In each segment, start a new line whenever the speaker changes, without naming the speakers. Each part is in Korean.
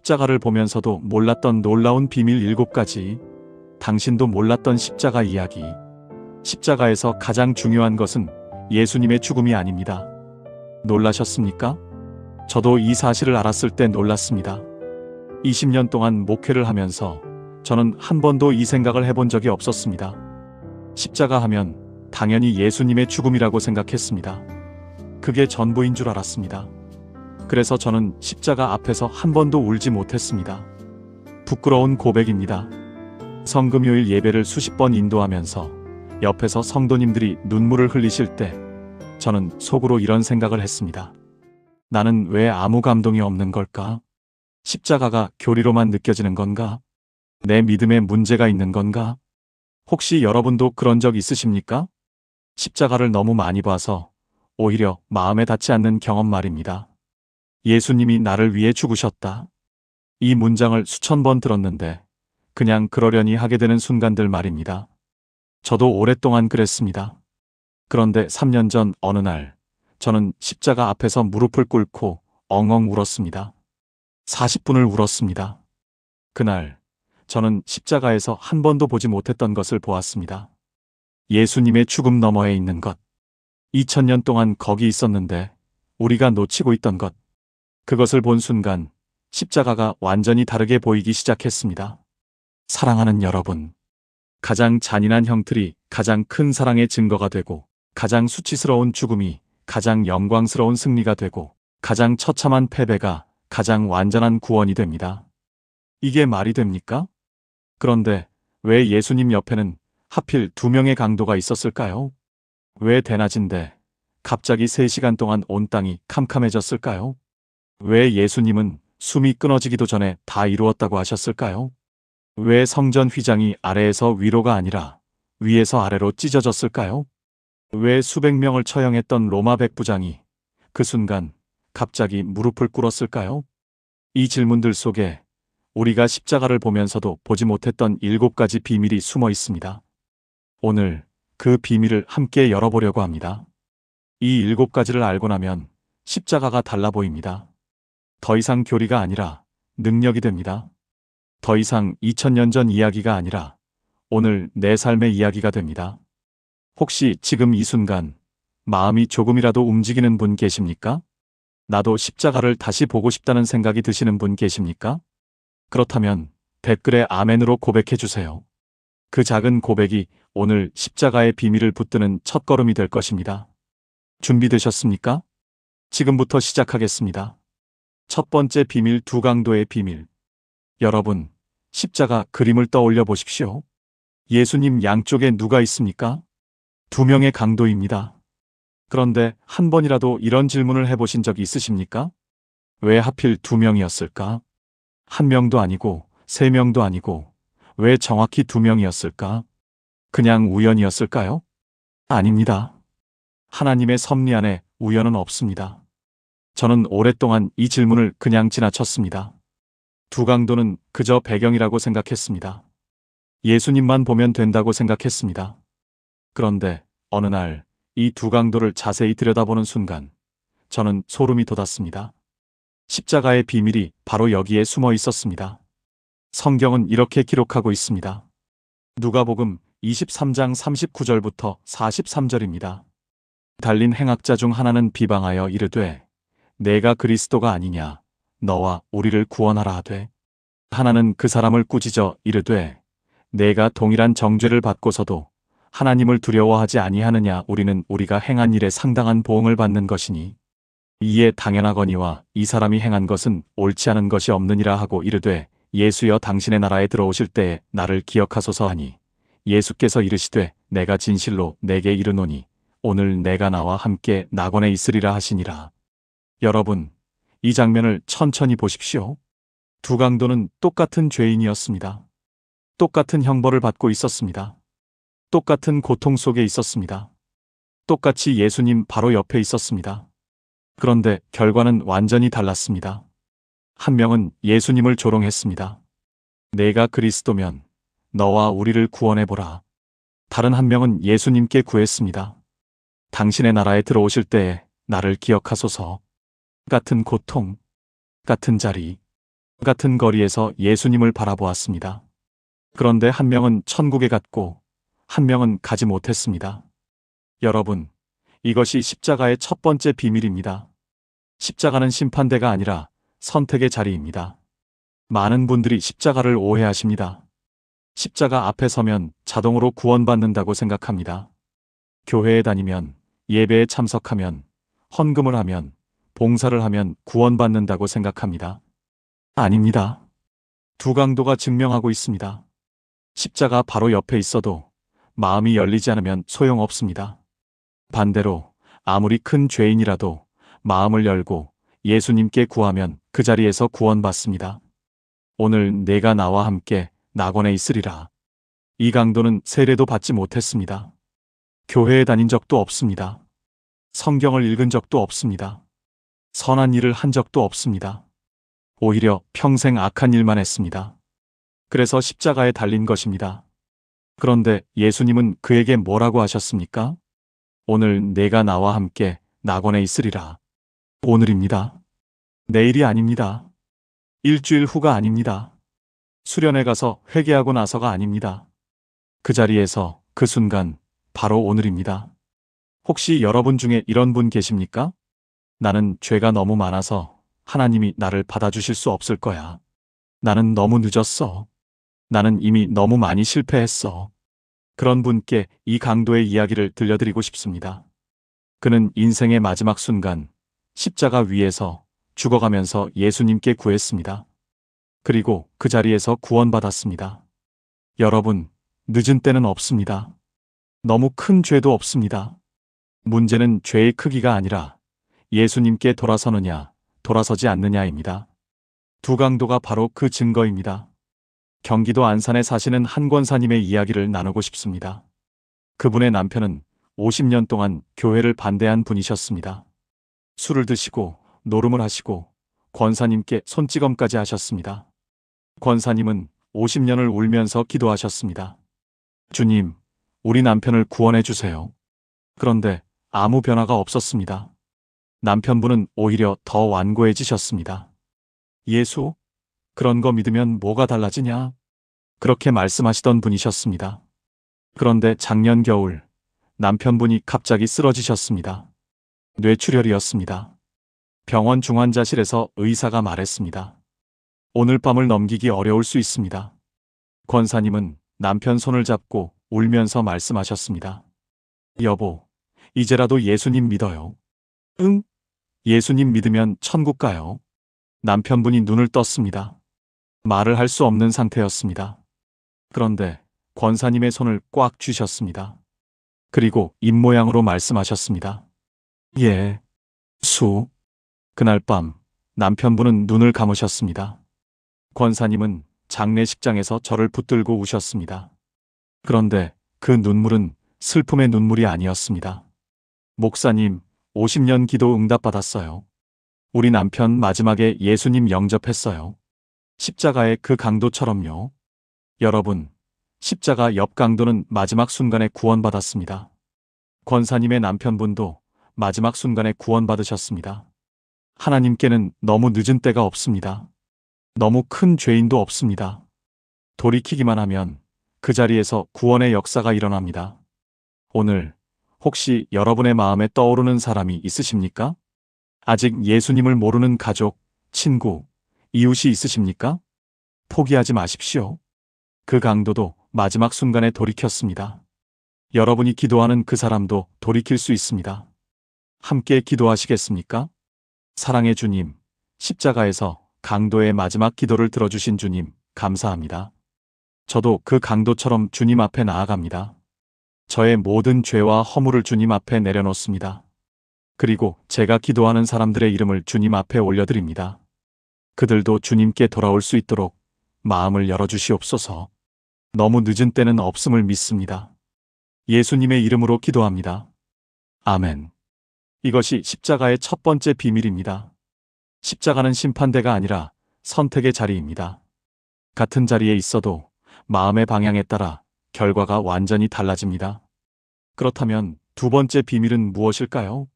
십자가를 보면서도 몰랐던 놀라운 비밀 7가지. 당신도 몰랐던 십자가 이야기. 십자가에서 가장 중요한 것은 예수님의 죽음이 아닙니다. 놀라셨습니까? 저도 이 사실을 알았을 때 놀랐습니다. 20년 동안 목회를 하면서 저는 한 번도 이 생각을 해본 적이 없었습니다. 십자가 하면 당연히 예수님의 죽음이라고 생각했습니다. 그게 전부인 줄 알았습니다. 그래서 저는 십자가 앞에서 한 번도 울지 못했습니다. 부끄러운 고백입니다. 성금요일 예배를 수십 번 인도하면서 옆에서 성도님들이 눈물을 흘리실 때 저는 속으로 이런 생각을 했습니다. 나는 왜 아무 감동이 없는 걸까? 십자가가 교리로만 느껴지는 건가? 내 믿음에 문제가 있는 건가? 혹시 여러분도 그런 적 있으십니까? 십자가를 너무 많이 봐서 오히려 마음에 닿지 않는 경험 말입니다. 예수님이 나를 위해 죽으셨다. 이 문장을 수천 번 들었는데 그냥 그러려니 하게 되는 순간들 말입니다. 저도 오랫동안 그랬습니다. 그런데 3년 전 어느 날 저는 십자가 앞에서 무릎을 꿇고 엉엉 울었습니다. 40분을 울었습니다. 그날 저는 십자가에서 한 번도 보지 못했던 것을 보았습니다. 예수님의 죽음 너머에 있는 것. 2000년 동안 거기 있었는데 우리가 놓치고 있던 것. 그것을 본 순간 십자가가 완전히 다르게 보이기 시작했습니다. 사랑하는 여러분, 가장 잔인한 형틀이 가장 큰 사랑의 증거가 되고, 가장 수치스러운 죽음이 가장 영광스러운 승리가 되고, 가장 처참한 패배가 가장 완전한 구원이 됩니다. 이게 말이 됩니까? 그런데 왜 예수님 옆에는 하필 2명의 강도가 있었을까요? 왜 대낮인데 갑자기 3시간 동안 온 땅이 캄캄해졌을까요? 왜 예수님은 숨이 끊어지기도 전에 다 이루었다고 하셨을까요? 왜 성전 휘장이 아래에서 위로가 아니라 위에서 아래로 찢어졌을까요? 왜 수백 명을 처형했던 로마 백부장이 그 순간 갑자기 무릎을 꿇었을까요? 이 질문들 속에 우리가 십자가를 보면서도 보지 못했던 7가지 비밀이 숨어 있습니다. 오늘 그 비밀을 함께 열어보려고 합니다. 이 7가지를 알고 나면 십자가가 달라 보입니다. 더 이상 교리가 아니라 능력이 됩니다. 더 이상 2000년 전 이야기가 아니라 오늘 내 삶의 이야기가 됩니다. 혹시 지금 이 순간 마음이 조금이라도 움직이는 분 계십니까? 나도 십자가를 다시 보고 싶다는 생각이 드시는 분 계십니까? 그렇다면 댓글에 아멘으로 고백해 주세요. 그 작은 고백이 오늘 십자가의 비밀을 붙드는 첫걸음이 될 것입니다. 준비되셨습니까? 지금부터 시작하겠습니다. 첫 번째 비밀, 2강도의 비밀. 여러분, 십자가 그림을 떠올려 보십시오. 예수님 양쪽에 누가 있습니까? 2명의 강도입니다. 그런데 한 번이라도 이런 질문을 해보신 적이 있으십니까? 왜 하필 2명이었을까? 1명도 아니고 3명도 아니고 왜 정확히 2명이었을까? 그냥 우연이었을까요? 아닙니다. 하나님의 섭리 안에 우연은 없습니다. 저는 오랫동안 이 질문을 그냥 지나쳤습니다. 2강도는 그저 배경이라고 생각했습니다. 예수님만 보면 된다고 생각했습니다. 그런데 어느 날 이 2강도를 자세히 들여다보는 순간 저는 소름이 돋았습니다. 십자가의 비밀이 바로 여기에 숨어 있었습니다. 성경은 이렇게 기록하고 있습니다. 누가복음 23장 39절부터 43절입니다. 달린 행악자 중 하나는 비방하여 이르되 내가 그리스도가 아니냐 너와 우리를 구원하라 하되 하나는 그 사람을 꾸짖어 이르되 내가 동일한 정죄를 받고서도 하나님을 두려워하지 아니하느냐 우리는 우리가 행한 일에 상당한 보응을 받는 것이니 이에 당연하거니와 이 사람이 행한 것은 옳지 않은 것이 없느니라 하고 이르되 예수여 당신의 나라에 들어오실 때에 나를 기억하소서 하니 예수께서 이르시되 내가 진실로 내게 이르노니 오늘 내가 나와 함께 낙원에 있으리라 하시니라. 여러분, 이 장면을 천천히 보십시오. 2강도는 똑같은 죄인이었습니다. 똑같은 형벌을 받고 있었습니다. 똑같은 고통 속에 있었습니다. 똑같이 예수님 바로 옆에 있었습니다. 그런데 결과는 완전히 달랐습니다. 한 명은 예수님을 조롱했습니다. 내가 그리스도면 너와 우리를 구원해보라. 다른 한 명은 예수님께 구했습니다. 당신의 나라에 들어오실 때에 나를 기억하소서. 같은 고통, 같은 자리, 같은 거리에서 예수님을 바라보았습니다. 그런데 한 명은 천국에 갔고 한 명은 가지 못했습니다. 여러분, 이것이 십자가의 첫 번째 비밀입니다. 십자가는 심판대가 아니라 선택의 자리입니다. 많은 분들이 십자가를 오해하십니다. 십자가 앞에 서면 자동으로 구원받는다고 생각합니다. 교회에 다니면, 예배에 참석하면, 헌금을 하면, 봉사를 하면 구원받는다고 생각합니다. 아닙니다. 두 강도가 증명하고 있습니다. 십자가 바로 옆에 있어도 마음이 열리지 않으면 소용없습니다. 반대로 아무리 큰 죄인이라도 마음을 열고 예수님께 구하면 그 자리에서 구원받습니다. 오늘 내가 나와 함께 낙원에 있으리라. 이 강도는 세례도 받지 못했습니다. 교회에 다닌 적도 없습니다. 성경을 읽은 적도 없습니다. 선한 일을 한 적도 없습니다. 오히려 평생 악한 일만 했습니다. 그래서 십자가에 달린 것입니다. 그런데 예수님은 그에게 뭐라고 하셨습니까? 오늘 내가 나와 함께 낙원에 있으리라. 오늘입니다. 내일이 아닙니다. 일주일 후가 아닙니다. 수련회 가서 회개하고 나서가 아닙니다. 그 자리에서 그 순간 바로 오늘입니다. 혹시 여러분 중에 이런 분 계십니까? 나는 죄가 너무 많아서 하나님이 나를 받아주실 수 없을 거야. 나는 너무 늦었어. 나는 이미 너무 많이 실패했어. 그런 분께 이 강도의 이야기를 들려드리고 싶습니다. 그는 인생의 마지막 순간 십자가 위에서 죽어가면서 예수님께 구했습니다. 그리고 그 자리에서 구원받았습니다. 여러분, 늦은 때는 없습니다. 너무 큰 죄도 없습니다. 문제는 죄의 크기가 아니라 예수님께 돌아서느냐, 돌아서지 않느냐입니다. 두 강도가 바로 그 증거입니다. 경기도 안산에 사시는 한 권사님의 이야기를 나누고 싶습니다. 그분의 남편은 50년 동안 교회를 반대한 분이셨습니다. 술을 드시고 노름을 하시고 권사님께 손찌검까지 하셨습니다. 권사님은 50년을 울면서 기도하셨습니다. 주님, 우리 남편을 구원해 주세요. 그런데 아무 변화가 없었습니다. 남편분은 오히려 더 완고해지셨습니다. 예수? 그런 거 믿으면 뭐가 달라지냐? 그렇게 말씀하시던 분이셨습니다. 그런데 작년 겨울 남편분이 갑자기 쓰러지셨습니다. 뇌출혈이었습니다. 병원 중환자실에서 의사가 말했습니다. 오늘 밤을 넘기기 어려울 수 있습니다. 권사님은 남편 손을 잡고 울면서 말씀하셨습니다. 여보, 이제라도 예수님 믿어요. 응? 예수님 믿으면 천국 가요. 남편분이 눈을 떴습니다. 말을 할 수 없는 상태였습니다. 그런데 권사님의 손을 꽉 쥐셨습니다. 그리고 입모양으로 말씀하셨습니다. 예, 수. 그날 밤 남편분은 눈을 감으셨습니다. 권사님은 장례식장에서 저를 붙들고 우셨습니다. 그런데 그 눈물은 슬픔의 눈물이 아니었습니다. 목사님, 50년 기도 응답받았어요. 우리 남편 마지막에 예수님 영접했어요. 십자가의 그 강도처럼요. 여러분, 십자가 옆 강도는 마지막 순간에 구원받았습니다. 권사님의 남편분도 마지막 순간에 구원받으셨습니다. 하나님께는 너무 늦은 때가 없습니다. 너무 큰 죄인도 없습니다. 돌이키기만 하면 그 자리에서 구원의 역사가 일어납니다. 오늘 혹시 여러분의 마음에 떠오르는 사람이 있으십니까? 아직 예수님을 모르는 가족, 친구, 이웃이 있으십니까? 포기하지 마십시오. 그 강도도 마지막 순간에 돌이켰습니다. 여러분이 기도하는 그 사람도 돌이킬 수 있습니다. 함께 기도하시겠습니까? 사랑의 주님, 십자가에서 강도의 마지막 기도를 들어주신 주님, 감사합니다. 저도 그 강도처럼 주님 앞에 나아갑니다. 저의 모든 죄와 허물을 주님 앞에 내려놓습니다. 그리고 제가 기도하는 사람들의 이름을 주님 앞에 올려드립니다. 그들도 주님께 돌아올 수 있도록 마음을 열어주시옵소서. 너무 늦은 때는 없음을 믿습니다. 예수님의 이름으로 기도합니다. 아멘. 이것이 십자가의 첫 번째 비밀입니다. 십자가는 심판대가 아니라 선택의 자리입니다. 같은 자리에 있어도 마음의 방향에 따라 결과가 완전히 달라집니다. 그렇다면 두 번째 비밀은 무엇일까요?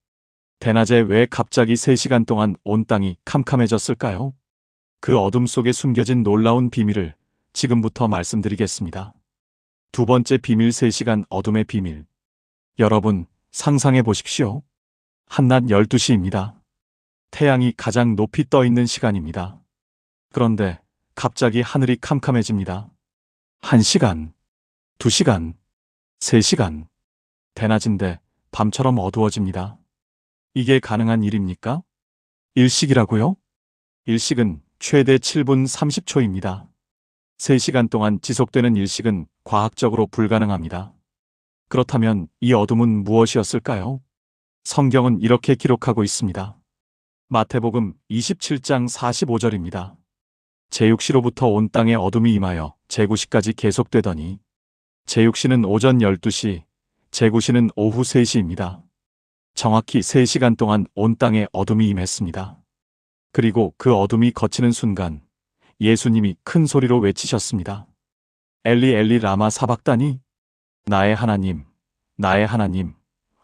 대낮에 왜 갑자기 3시간 동안 온 땅이 캄캄해졌을까요? 그 어둠 속에 숨겨진 놀라운 비밀을 지금부터 말씀드리겠습니다. 두 번째 비밀, 3시간 어둠의 비밀. 여러분, 상상해 보십시오. 한낮 12시입니다. 태양이 가장 높이 떠 있는 시간입니다. 그런데 갑자기 하늘이 캄캄해집니다. 1시간, 2시간, 3시간. 대낮인데 밤처럼 어두워집니다. 이게 가능한 일입니까? 일식이라고요? 일식은 최대 7분 30초입니다. 3시간 동안 지속되는 일식은 과학적으로 불가능합니다. 그렇다면 이 어둠은 무엇이었을까요? 성경은 이렇게 기록하고 있습니다. 마태복음 27장 45절입니다. 제6시로부터 온 땅에 어둠이 임하여 제9시까지 계속되더니, 제6시는 오전 12시, 제9시는 오후 3시입니다. 정확히 3시간 동안 온 땅에 어둠이 임했습니다. 그리고 그 어둠이 걷히는 순간 예수님이 큰 소리로 외치셨습니다. 엘리 엘리 라마 사박다니? 나의 하나님, 나의 하나님,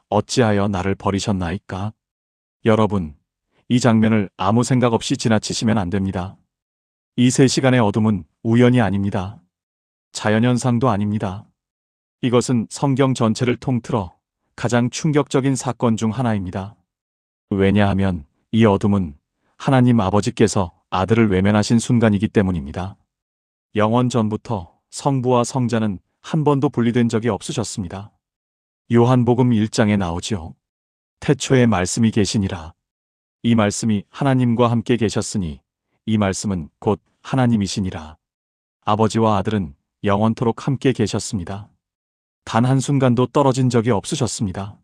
어찌하여 나를 버리셨나이까? 여러분, 이 장면을 아무 생각 없이 지나치시면 안 됩니다. 이 3시간의 어둠은 우연이 아닙니다. 자연현상도 아닙니다. 이것은 성경 전체를 통틀어 가장 충격적인 사건 중 하나입니다. 왜냐하면 이 어둠은 하나님 아버지께서 아들을 외면하신 순간이기 때문입니다. 영원 전부터 성부와 성자는 한 번도 분리된 적이 없으셨습니다. 요한복음 1장에 나오지요. 태초에 말씀이 계시니라. 이 말씀이 하나님과 함께 계셨으니 이 말씀은 곧 하나님이시니라. 아버지와 아들은 영원토록 함께 계셨습니다. 단 한순간도 떨어진 적이 없으셨습니다.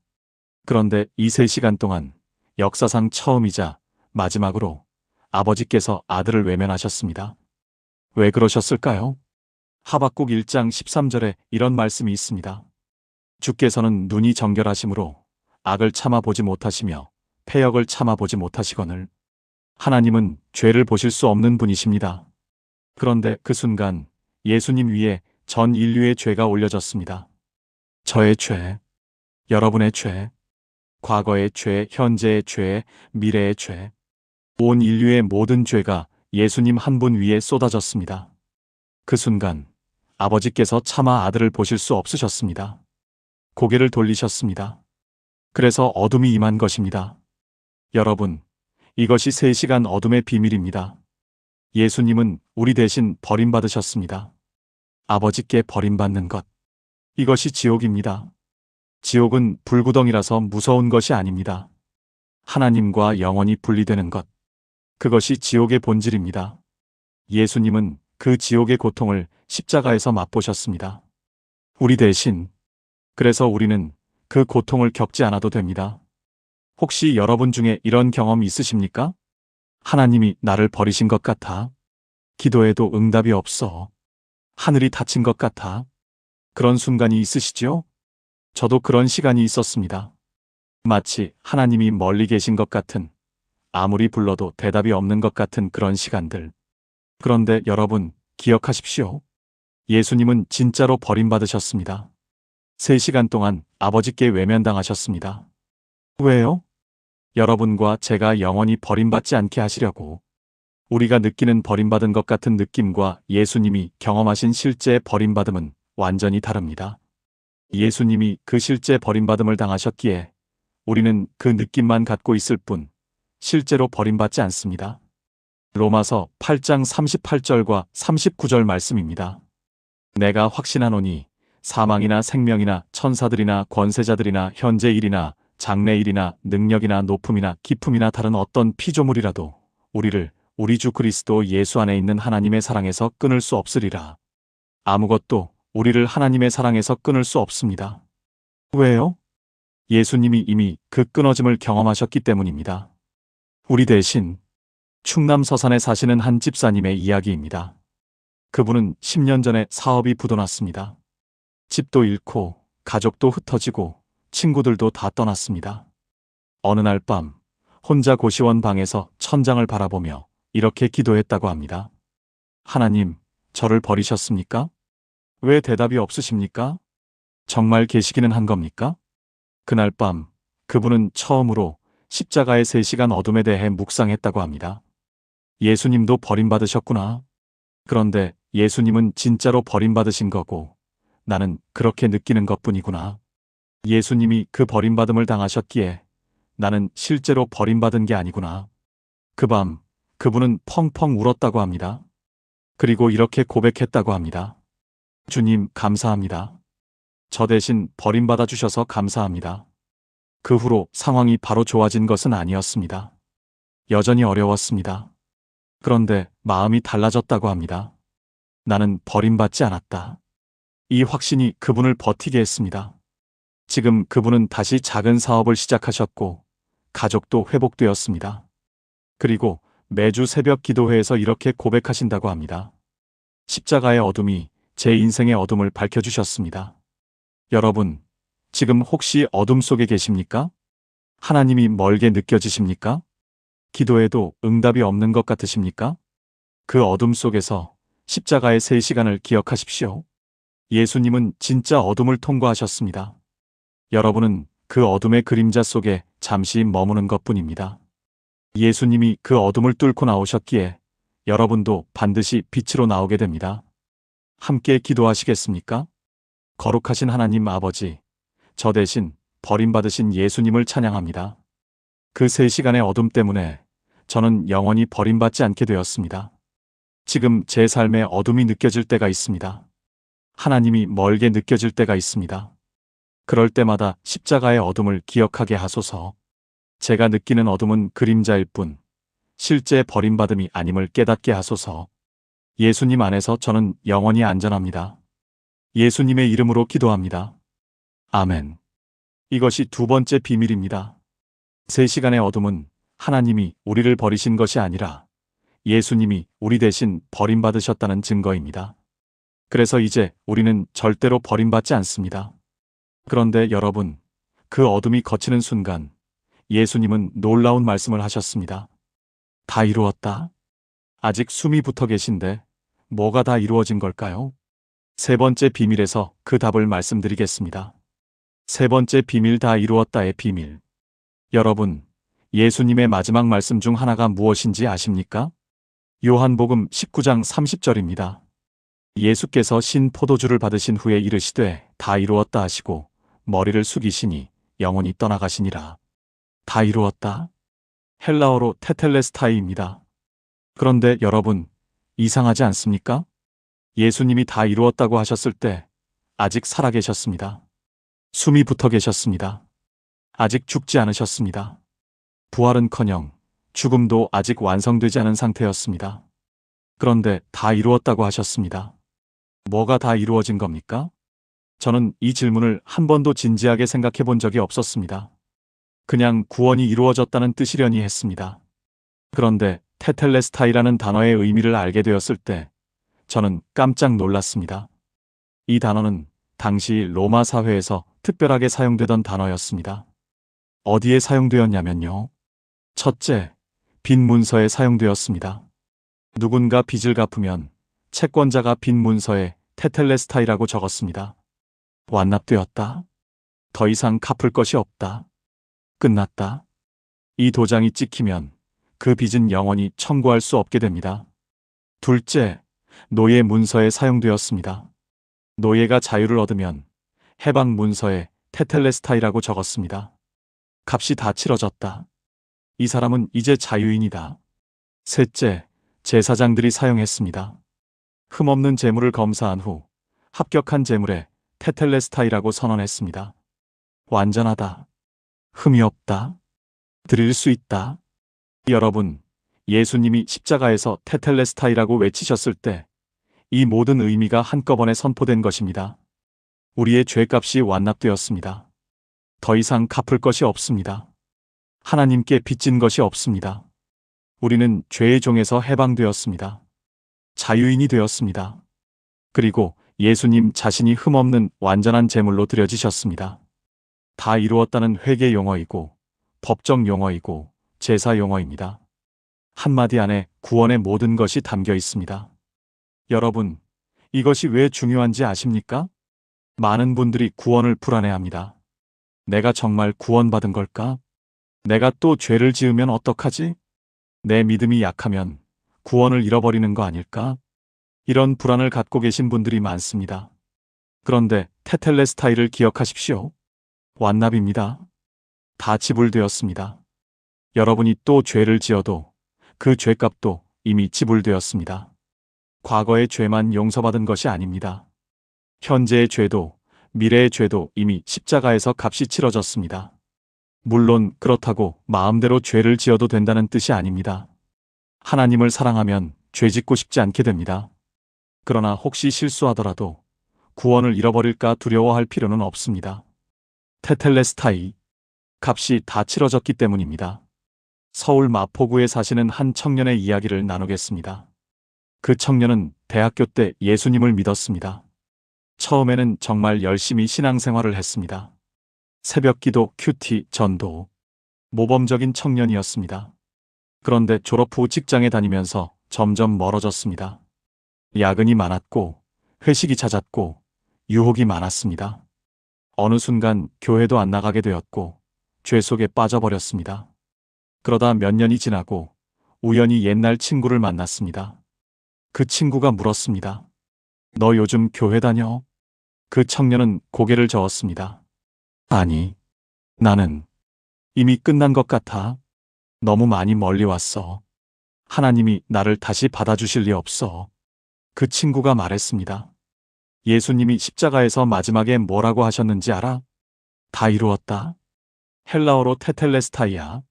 그런데 이 3시간 동안 역사상 처음이자 마지막으로 아버지께서 아들을 외면하셨습니다. 왜 그러셨을까요? 하박국 1장 13절에 이런 말씀이 있습니다. 주께서는 눈이 정결하심으로 악을 참아보지 못하시며 패역을 참아보지 못하시거늘. 하나님은 죄를 보실 수 없는 분이십니다. 그런데 그 순간 예수님 위에 전 인류의 죄가 올려졌습니다. 저의 죄, 여러분의 죄, 과거의 죄, 현재의 죄, 미래의 죄, 온 인류의 모든 죄가 예수님 한 분 위에 쏟아졌습니다. 그 순간 아버지께서 차마 아들을 보실 수 없으셨습니다. 고개를 돌리셨습니다. 그래서 어둠이 임한 것입니다. 여러분, 이것이 3시간 어둠의 비밀입니다. 예수님은 우리 대신 버림받으셨습니다. 아버지께 버림받는 것. 이것이 지옥입니다. 지옥은 불구덩이라서 무서운 것이 아닙니다. 하나님과 영원히 분리되는 것. 그것이 지옥의 본질입니다. 예수님은 그 지옥의 고통을 십자가에서 맛보셨습니다. 우리 대신. 그래서 우리는 그 고통을 겪지 않아도 됩니다. 혹시 여러분 중에 이런 경험 있으십니까? 하나님이 나를 버리신 것 같아. 기도해도 응답이 없어. 하늘이 닫힌 것 같아. 그런 순간이 있으시지요? 저도 그런 시간이 있었습니다. 마치 하나님이 멀리 계신 것 같은, 아무리 불러도 대답이 없는 것 같은 그런 시간들. 그런데 여러분, 기억하십시오. 예수님은 진짜로 버림받으셨습니다. 3시간 동안 아버지께 외면당하셨습니다. 왜요? 여러분과 제가 영원히 버림받지 않게 하시려고. 우리가 느끼는 버림받은 것 같은 느낌과 예수님이 경험하신 실제 버림받음은 완전히 다릅니다. 예수님이 그 실제 버림받음을 당하셨기에 우리는 그 느낌만 갖고 있을 뿐 실제로 버림받지 않습니다. 로마서 8장 38절과 39절 말씀입니다. 내가 확신하노니 사망이나 생명이나 천사들이나 권세자들이나 현재 일이나 장래 일이나 능력이나 높음이나 깊음이나 다른 어떤 피조물이라도 우리를 우리 주 그리스도 예수 안에 있는 하나님의 사랑에서 끊을 수 없으리라. 아무것도 우리를 하나님의 사랑에서 끊을 수 없습니다. 왜요? 예수님이 이미 그 끊어짐을 경험하셨기 때문입니다. 우리 대신. 충남 서산에 사시는 한 집사님의 이야기입니다. 그분은 10년 전에 사업이 부도났습니다. 집도 잃고 가족도 흩어지고 친구들도 다 떠났습니다. 어느 날 밤 혼자 고시원 방에서 천장을 바라보며 이렇게 기도했다고 합니다. 하나님, 저를 버리셨습니까? 왜 대답이 없으십니까? 정말 계시기는 한 겁니까? 그날 밤 그분은 처음으로 십자가의 3시간 어둠에 대해 묵상했다고 합니다. 예수님도 버림받으셨구나. 그런데 예수님은 진짜로 버림받으신 거고 나는 그렇게 느끼는 것뿐이구나. 예수님이 그 버림받음을 당하셨기에 나는 실제로 버림받은 게 아니구나. 그 밤 그분은 펑펑 울었다고 합니다. 그리고 이렇게 고백했다고 합니다. 주님, 감사합니다. 저 대신 버림받아 주셔서 감사합니다. 그 후로 상황이 바로 좋아진 것은 아니었습니다. 여전히 어려웠습니다. 그런데 마음이 달라졌다고 합니다. 나는 버림받지 않았다. 이 확신이 그분을 버티게 했습니다. 지금 그분은 다시 작은 사업을 시작하셨고 가족도 회복되었습니다. 그리고 매주 새벽 기도회에서 이렇게 고백하신다고 합니다. 십자가의 어둠이 제 인생의 어둠을 밝혀주셨습니다. 여러분, 지금 혹시 어둠 속에 계십니까? 하나님이 멀게 느껴지십니까? 기도해도 응답이 없는 것 같으십니까? 그 어둠 속에서 십자가의 3시간을 기억하십시오. 예수님은 진짜 어둠을 통과하셨습니다. 여러분은 그 어둠의 그림자 속에 잠시 머무는 것뿐입니다. 예수님이 그 어둠을 뚫고 나오셨기에 여러분도 반드시 빛으로 나오게 됩니다. 함께 기도하시겠습니까? 거룩하신 하나님 아버지, 저 대신 버림받으신 예수님을 찬양합니다. 그 3시간의 어둠 때문에 저는 영원히 버림받지 않게 되었습니다. 지금 제 삶에 어둠이 느껴질 때가 있습니다. 하나님이 멀게 느껴질 때가 있습니다. 그럴 때마다 십자가의 어둠을 기억하게 하소서. 제가 느끼는 어둠은 그림자일 뿐 실제 버림받음이 아님을 깨닫게 하소서. 예수님 안에서 저는 영원히 안전합니다. 예수님의 이름으로 기도합니다. 아멘. 이것이 2번째 비밀입니다. 3시간의 어둠은 하나님이 우리를 버리신 것이 아니라 예수님이 우리 대신 버림받으셨다는 증거입니다. 그래서 이제 우리는 절대로 버림받지 않습니다. 그런데 여러분, 그 어둠이 걷히는 순간 예수님은 놀라운 말씀을 하셨습니다. 다 이루었다. 아직 숨이 붙어 계신데 뭐가 다 이루어진 걸까요? 3번째 비밀에서 그 답을 말씀드리겠습니다. 3번째 비밀, 다 이루었다의 비밀. 여러분, 예수님의 마지막 말씀 중 하나가 무엇인지 아십니까? 요한복음 19장 30절입니다. 예수께서 신 포도주를 받으신 후에 이르시되 다 이루었다 하시고 머리를 숙이시니 영혼이 떠나가시니라. 다 이루었다. 헬라어로 테텔레스타이입니다. 그런데 여러분, 이상하지 않습니까? 예수님이 다 이루었다고 하셨을 때 아직 살아계셨습니다. 숨이 붙어 계셨습니다. 아직 죽지 않으셨습니다. 부활은커녕 죽음도 아직 완성되지 않은 상태였습니다. 그런데 다 이루었다고 하셨습니다. 뭐가 다 이루어진 겁니까? 저는 이 질문을 한 번도 진지하게 생각해 본 적이 없었습니다. 그냥 구원이 이루어졌다는 뜻이려니 했습니다. 그런데 테텔레스타이라는 단어의 의미를 알게 되었을 때 저는 깜짝 놀랐습니다. 이 단어는 당시 로마 사회에서 특별하게 사용되던 단어였습니다. 어디에 사용되었냐면요. 첫째, 빈 문서에 사용되었습니다. 누군가 빚을 갚으면 채권자가 빈 문서에 테텔레스타이라고 적었습니다. 완납되었다. 더 이상 갚을 것이 없다. 끝났다. 이 도장이 찍히면 그 빚은 영원히 청구할 수 없게 됩니다. 둘째, 노예 문서에 사용되었습니다. 노예가 자유를 얻으면 해방 문서에 테텔레스타이라고 적었습니다. 값이 다 치러졌다. 이 사람은 이제 자유인이다. 셋째, 제사장들이 사용했습니다. 흠없는 재물을 검사한 후 합격한 재물에 테텔레스타이라고 선언했습니다. 완전하다. 흠이 없다. 드릴 수 있다. 여러분, 예수님이 십자가에서 테텔레스타이라고 외치셨을 때 이 모든 의미가 한꺼번에 선포된 것입니다. 우리의 죄값이 완납되었습니다. 더 이상 갚을 것이 없습니다. 하나님께 빚진 것이 없습니다. 우리는 죄의 종에서 해방되었습니다. 자유인이 되었습니다. 그리고 예수님 자신이 흠없는 완전한 제물로 드려지셨습니다. 다 이루었다는 회개 용어이고 법정 용어이고 제사 용어입니다. 한마디 안에 구원의 모든 것이 담겨 있습니다. 여러분, 이것이 왜 중요한지 아십니까? 많은 분들이 구원을 불안해합니다. 내가 정말 구원받은 걸까? 내가 또 죄를 지으면 어떡하지? 내 믿음이 약하면 구원을 잃어버리는 거 아닐까? 이런 불안을 갖고 계신 분들이 많습니다. 그런데 테텔레스타이를 기억하십시오. 완납입니다. 다 지불되었습니다. 여러분이 또 죄를 지어도 그 죄값도 이미 지불되었습니다. 과거의 죄만 용서받은 것이 아닙니다. 현재의 죄도 미래의 죄도 이미 십자가에서 값이 치러졌습니다. 물론 그렇다고 마음대로 죄를 지어도 된다는 뜻이 아닙니다. 하나님을 사랑하면 죄 짓고 싶지 않게 됩니다. 그러나 혹시 실수하더라도 구원을 잃어버릴까 두려워할 필요는 없습니다. 테텔레스타이, 값이 다 치러졌기 때문입니다. 서울 마포구에 사시는 한 청년의 이야기를 나누겠습니다. 그 청년은 대학교 때 예수님을 믿었습니다. 처음에는 정말 열심히 신앙생활을 했습니다. 새벽 기도, 큐티, 전도, 모범적인 청년이었습니다. 그런데 졸업 후 직장에 다니면서 점점 멀어졌습니다. 야근이 많았고 회식이 잦았고 유혹이 많았습니다. 어느 순간 교회도 안 나가게 되었고 죄 속에 빠져버렸습니다. 그러다 몇 년이 지나고 우연히 옛날 친구를 만났습니다. 그 친구가 물었습니다. 너 요즘 교회 다녀? 그 청년은 고개를 저었습니다. 아니, 나는 이미 끝난 것 같아. 너무 많이 멀리 왔어. 하나님이 나를 다시 받아주실 리 없어. 그 친구가 말했습니다. 예수님이 십자가에서 마지막에 뭐라고 하셨는지 알아? 다 이루었다. 헬라어로 테텔레스타이야.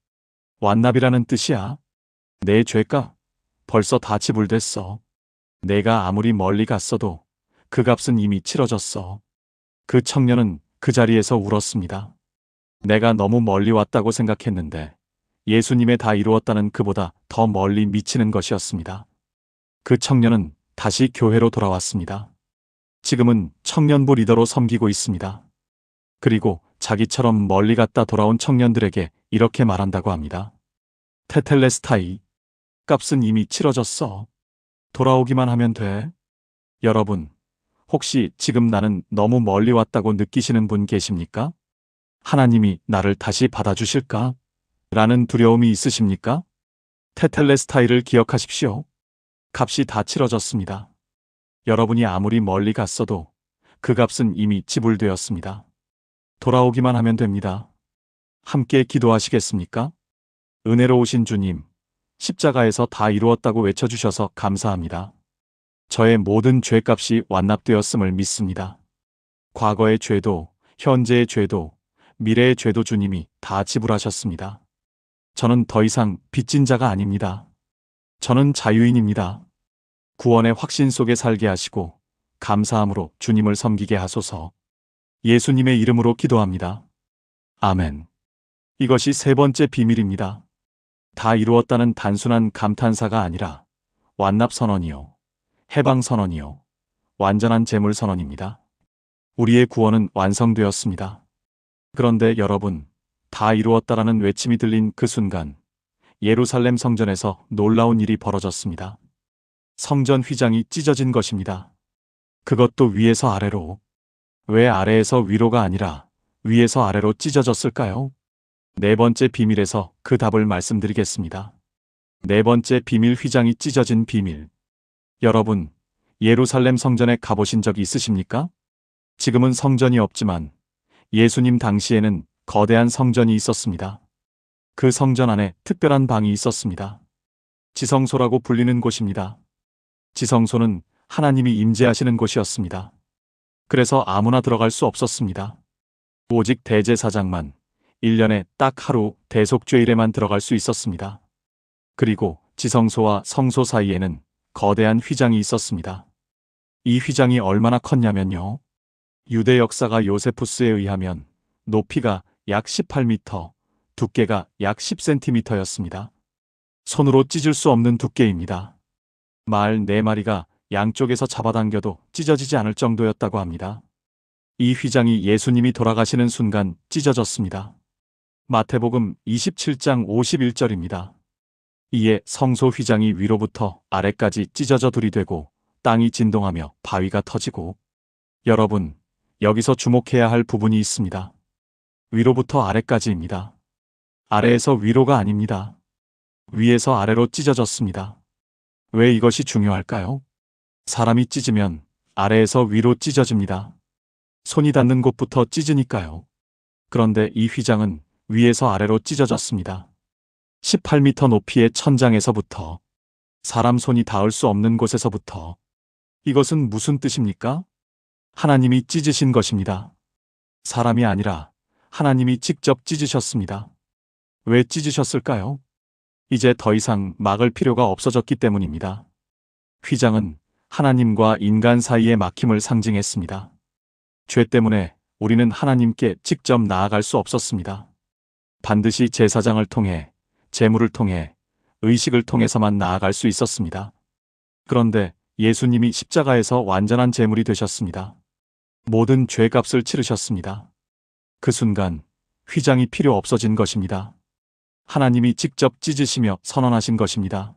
완납이라는 뜻이야. 내 죄가 벌써 다 지불됐어. 내가 아무리 멀리 갔어도 그 값은 이미 치러졌어. 그 청년은 그 자리에서 울었습니다. 내가 너무 멀리 왔다고 생각했는데 예수님의 다 이루었다는 그보다 더 멀리 미치는 것이었습니다. 그 청년은 다시 교회로 돌아왔습니다. 지금은 청년부 리더로 섬기고 있습니다. 그리고 자기처럼 멀리 갔다 돌아온 청년들에게 이렇게 말한다고 합니다. 테텔레스타이, 값은 이미 치러졌어. 돌아오기만 하면 돼. 여러분, 혹시 지금 나는 너무 멀리 왔다고 느끼시는 분 계십니까? 하나님이 나를 다시 받아주실까? 라는 두려움이 있으십니까? 테텔레스타이를 기억하십시오. 값이 다 치러졌습니다. 여러분이 아무리 멀리 갔어도 그 값은 이미 지불되었습니다. 돌아오기만 하면 됩니다. 함께 기도하시겠습니까? 은혜로우신 주님, 십자가에서 다 이루었다고 외쳐주셔서 감사합니다. 저의 모든 죄값이 완납되었음을 믿습니다. 과거의 죄도, 현재의 죄도, 미래의 죄도 주님이 다 지불하셨습니다. 저는 더 이상 빚진 자가 아닙니다. 저는 자유인입니다. 구원의 확신 속에 살게 하시고 감사함으로 주님을 섬기게 하소서. 예수님의 이름으로 기도합니다. 아멘. 이것이 세 번째 비밀입니다. 다 이루었다는 단순한 감탄사가 아니라 완납 선언이요, 해방 선언이요, 완전한 재물 선언입니다. 우리의 구원은 완성되었습니다. 그런데 여러분, 다 이루었다라는 외침이 들린 그 순간 예루살렘 성전에서 놀라운 일이 벌어졌습니다. 성전 휘장이 찢어진 것입니다. 그것도 위에서 아래로. 왜 아래에서 위로가 아니라 위에서 아래로 찢어졌을까요? 네 번째 비밀에서 그 답을 말씀드리겠습니다. 네 번째 비밀, 휘장이 찢어진 비밀. 여러분, 예루살렘 성전에 가보신 적이 있으십니까? 지금은 성전이 없지만 예수님 당시에는 거대한 성전이 있었습니다. 그 성전 안에 특별한 방이 있었습니다. 지성소라고 불리는 곳입니다. 지성소는 하나님이 임재하시는 곳이었습니다. 그래서 아무나 들어갈 수 없었습니다. 오직 대제사장만 1년에 딱 하루 대속죄일에만 들어갈 수 있었습니다. 그리고 지성소와 성소 사이에는 거대한 휘장이 있었습니다. 이 휘장이 얼마나 컸냐면요. 유대 역사가 요세푸스에 의하면 높이가 약 18m, 두께가 약 10cm였습니다. 손으로 찢을 수 없는 두께입니다. 말 4마리가 양쪽에서 잡아당겨도 찢어지지 않을 정도였다고 합니다. 이 휘장이 예수님이 돌아가시는 순간 찢어졌습니다. 마태복음 27장 51절입니다. 이에 성소 휘장이 위로부터 아래까지 찢어져 들이되고 땅이 진동하며 바위가 터지고. 여러분, 여기서 주목해야 할 부분이 있습니다. 위로부터 아래까지입니다. 아래에서 위로가 아닙니다. 위에서 아래로 찢어졌습니다. 왜 이것이 중요할까요? 사람이 찢으면 아래에서 위로 찢어집니다. 손이 닿는 곳부터 찢으니까요. 그런데 이 휘장은 위에서 아래로 찢어졌습니다. 18m 높이의 천장에서부터, 사람 손이 닿을 수 없는 곳에서부터. 이것은 무슨 뜻입니까? 하나님이 찢으신 것입니다. 사람이 아니라 하나님이 직접 찢으셨습니다. 왜 찢으셨을까요? 이제 더 이상 막을 필요가 없어졌기 때문입니다. 휘장은 하나님과 인간 사이의 막힘을 상징했습니다. 죄 때문에 우리는 하나님께 직접 나아갈 수 없었습니다. 반드시 제사장을 통해, 제물을 통해, 의식을 통해서만 나아갈 수 있었습니다. 그런데 예수님이 십자가에서 완전한 제물이 되셨습니다. 모든 죄값을 치르셨습니다. 그 순간 휘장이 필요 없어진 것입니다. 하나님이 직접 찢으시며 선언하신 것입니다.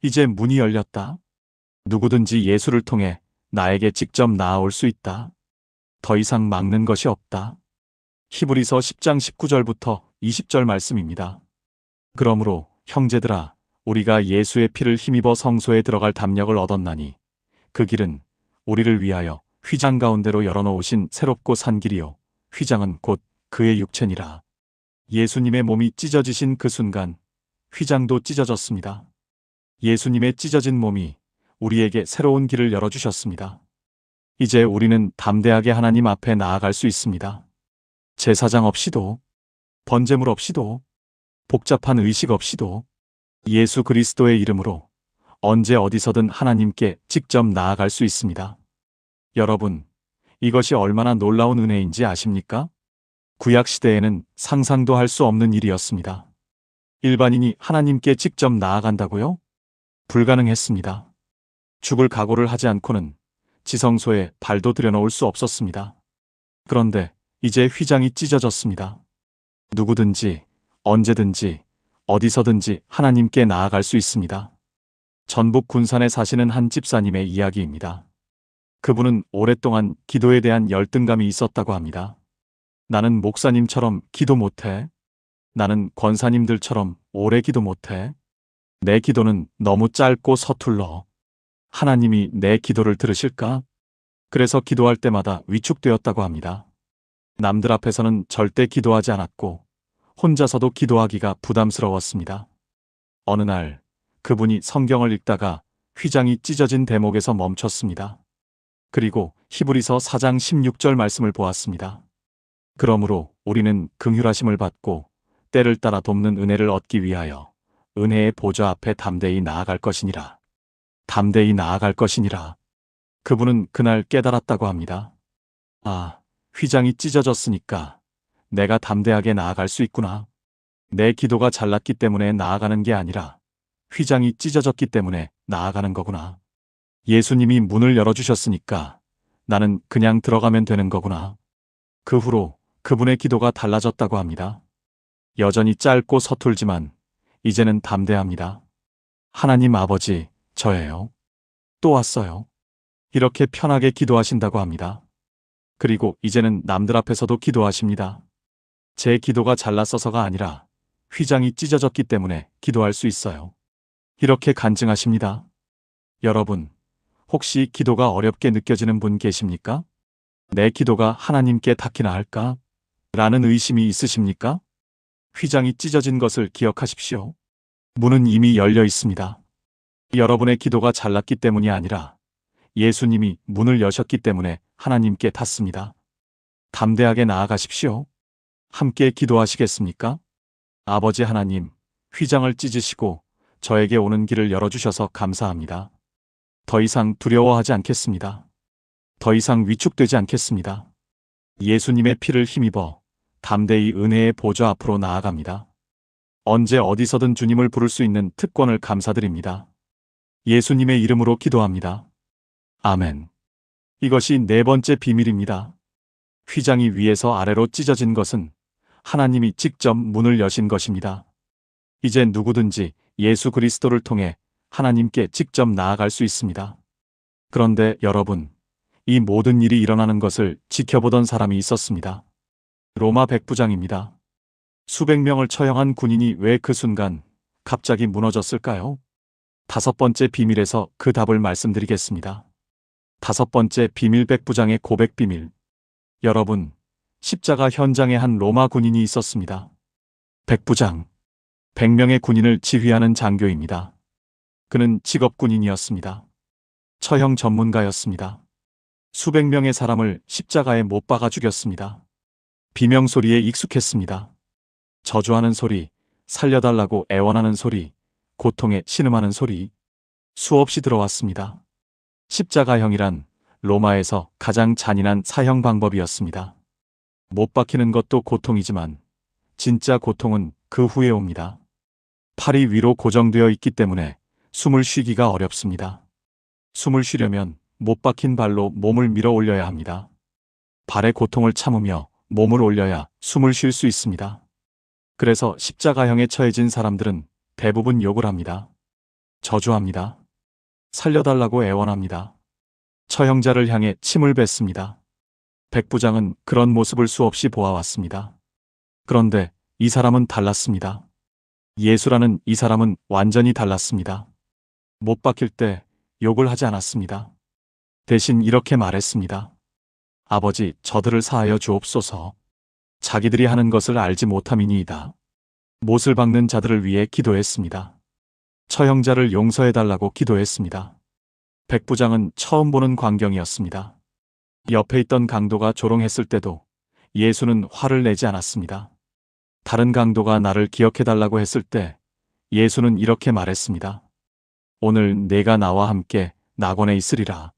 이제 문이 열렸다. 누구든지 예수를 통해 나에게 직접 나아올 수 있다. 더 이상 막는 것이 없다. 히브리서 10장 19절부터 20절 말씀입니다. 그러므로 형제들아, 우리가 예수의 피를 힘입어 성소에 들어갈 담력을 얻었나니 그 길은 우리를 위하여 휘장 가운데로 열어놓으신 새롭고 산 길이요, 휘장은 곧 그의 육체니라. 예수님의 몸이 찢어지신 그 순간 휘장도 찢어졌습니다. 예수님의 찢어진 몸이 우리에게 새로운 길을 열어주셨습니다. 이제 우리는 담대하게 하나님 앞에 나아갈 수 있습니다. 제사장 없이도, 번제물 없이도, 복잡한 의식 없이도 예수 그리스도의 이름으로 언제 어디서든 하나님께 직접 나아갈 수 있습니다. 여러분, 이것이 얼마나 놀라운 은혜인지 아십니까? 구약 시대에는 상상도 할 수 없는 일이었습니다. 일반인이 하나님께 직접 나아간다고요? 불가능했습니다. 죽을 각오를 하지 않고는 지성소에 발도 들여놓을 수 없었습니다. 그런데 이제 휘장이 찢어졌습니다. 누구든지, 언제든지, 어디서든지 하나님께 나아갈 수 있습니다. 전북 군산에 사시는 한 집사님의 이야기입니다. 그분은 오랫동안 기도에 대한 열등감이 있었다고 합니다. 나는 목사님처럼 기도 못해. 나는 권사님들처럼 오래 기도 못해. 내 기도는 너무 짧고 서툴러. 하나님이 내 기도를 들으실까? 그래서 기도할 때마다 위축되었다고 합니다. 남들 앞에서는 절대 기도하지 않았고 혼자서도 기도하기가 부담스러웠습니다. 어느 날 그분이 성경을 읽다가 휘장이 찢어진 대목에서 멈췄습니다. 그리고 히브리서 4장 16절 말씀을 보았습니다. 그러므로 우리는 긍휼하심을 받고 때를 따라 돕는 은혜를 얻기 위하여 은혜의 보좌 앞에 담대히 나아갈 것이니라. 담대히 나아갈 것이니라. 그분은 그날 깨달았다고 합니다. 아, 휘장이 찢어졌으니까 내가 담대하게 나아갈 수 있구나. 내 기도가 잘났기 때문에 나아가는 게 아니라 휘장이 찢어졌기 때문에 나아가는 거구나. 예수님이 문을 열어주셨으니까 나는 그냥 들어가면 되는 거구나. 그 후로 그분의 기도가 달라졌다고 합니다. 여전히 짧고 서툴지만 이제는 담대합니다. 하나님 아버지, 저예요. 또 왔어요. 이렇게 편하게 기도하신다고 합니다. 그리고 이제는 남들 앞에서도 기도하십니다. 제 기도가 잘났어서가 아니라 휘장이 찢어졌기 때문에 기도할 수 있어요. 이렇게 간증하십니다. 여러분, 혹시 기도가 어렵게 느껴지는 분 계십니까? 내 기도가 하나님께 닿기나 할까? 라는 의심이 있으십니까? 휘장이 찢어진 것을 기억하십시오. 문은 이미 열려 있습니다. 여러분의 기도가 잘났기 때문이 아니라 예수님이 문을 여셨기 때문에 하나님께 닿습니다. 담대하게 나아가십시오. 함께 기도하시겠습니까? 아버지 하나님, 휘장을 찢으시고 저에게 오는 길을 열어주셔서 감사합니다. 더 이상 두려워하지 않겠습니다. 더 이상 위축되지 않겠습니다. 예수님의 피를 힘입어 담대히 은혜의 보좌 앞으로 나아갑니다. 언제 어디서든 주님을 부를 수 있는 특권을 감사드립니다. 예수님의 이름으로 기도합니다. 아멘. 이것이 네 번째 비밀입니다. 휘장이 위에서 아래로 찢어진 것은 하나님이 직접 문을 여신 것입니다. 이제 누구든지 예수 그리스도를 통해 하나님께 직접 나아갈 수 있습니다. 그런데 여러분, 이 모든 일이 일어나는 것을 지켜보던 사람이 있었습니다. 로마 백부장입니다. 수백 명을 처형한 군인이 왜 그 순간 갑자기 무너졌을까요? 다섯 번째 비밀에서 그 답을 말씀드리겠습니다. 다섯 번째 비밀, 백부장의 고백 비밀. 여러분, 십자가 현장에 한 로마 군인이 있었습니다. 백부장. 100명의 군인을 지휘하는 장교입니다. 그는 직업 군인이었습니다. 처형 전문가였습니다. 수백 명의 사람을 십자가에 못 박아 죽였습니다. 비명 소리에 익숙했습니다. 저주하는 소리, 살려달라고 애원하는 소리, 고통에 신음하는 소리, 수없이 들어왔습니다. 십자가형이란 로마에서 가장 잔인한 사형 방법이었습니다. 못 박히는 것도 고통이지만 진짜 고통은 그 후에 옵니다. 팔이 위로 고정되어 있기 때문에 숨을 쉬기가 어렵습니다. 숨을 쉬려면 못 박힌 발로 몸을 밀어 올려야 합니다. 발의 고통을 참으며 몸을 올려야 숨을 쉴 수 있습니다. 그래서 십자가형에 처해진 사람들은 대부분 욕을 합니다. 저주합니다. 살려달라고 애원합니다. 처형자를 향해 침을 뱉습니다. 백부장은 그런 모습을 수없이 보아왔습니다. 그런데 이 사람은 달랐습니다. 예수라는 이 사람은 완전히 달랐습니다. 못 박힐 때 욕을 하지 않았습니다. 대신 이렇게 말했습니다. 아버지, 저들을 사하여 주옵소서. 자기들이 하는 것을 알지 못함이니이다. 못을 박는 자들을 위해 기도했습니다. 처형자를 용서해달라고 기도했습니다. 백부장은 처음 보는 광경이었습니다. 옆에 있던 강도가 조롱했을 때도 예수는 화를 내지 않았습니다. 다른 강도가 나를 기억해달라고 했을 때 예수는 이렇게 말했습니다. 오늘 내가 나와 함께 낙원에 있으리라.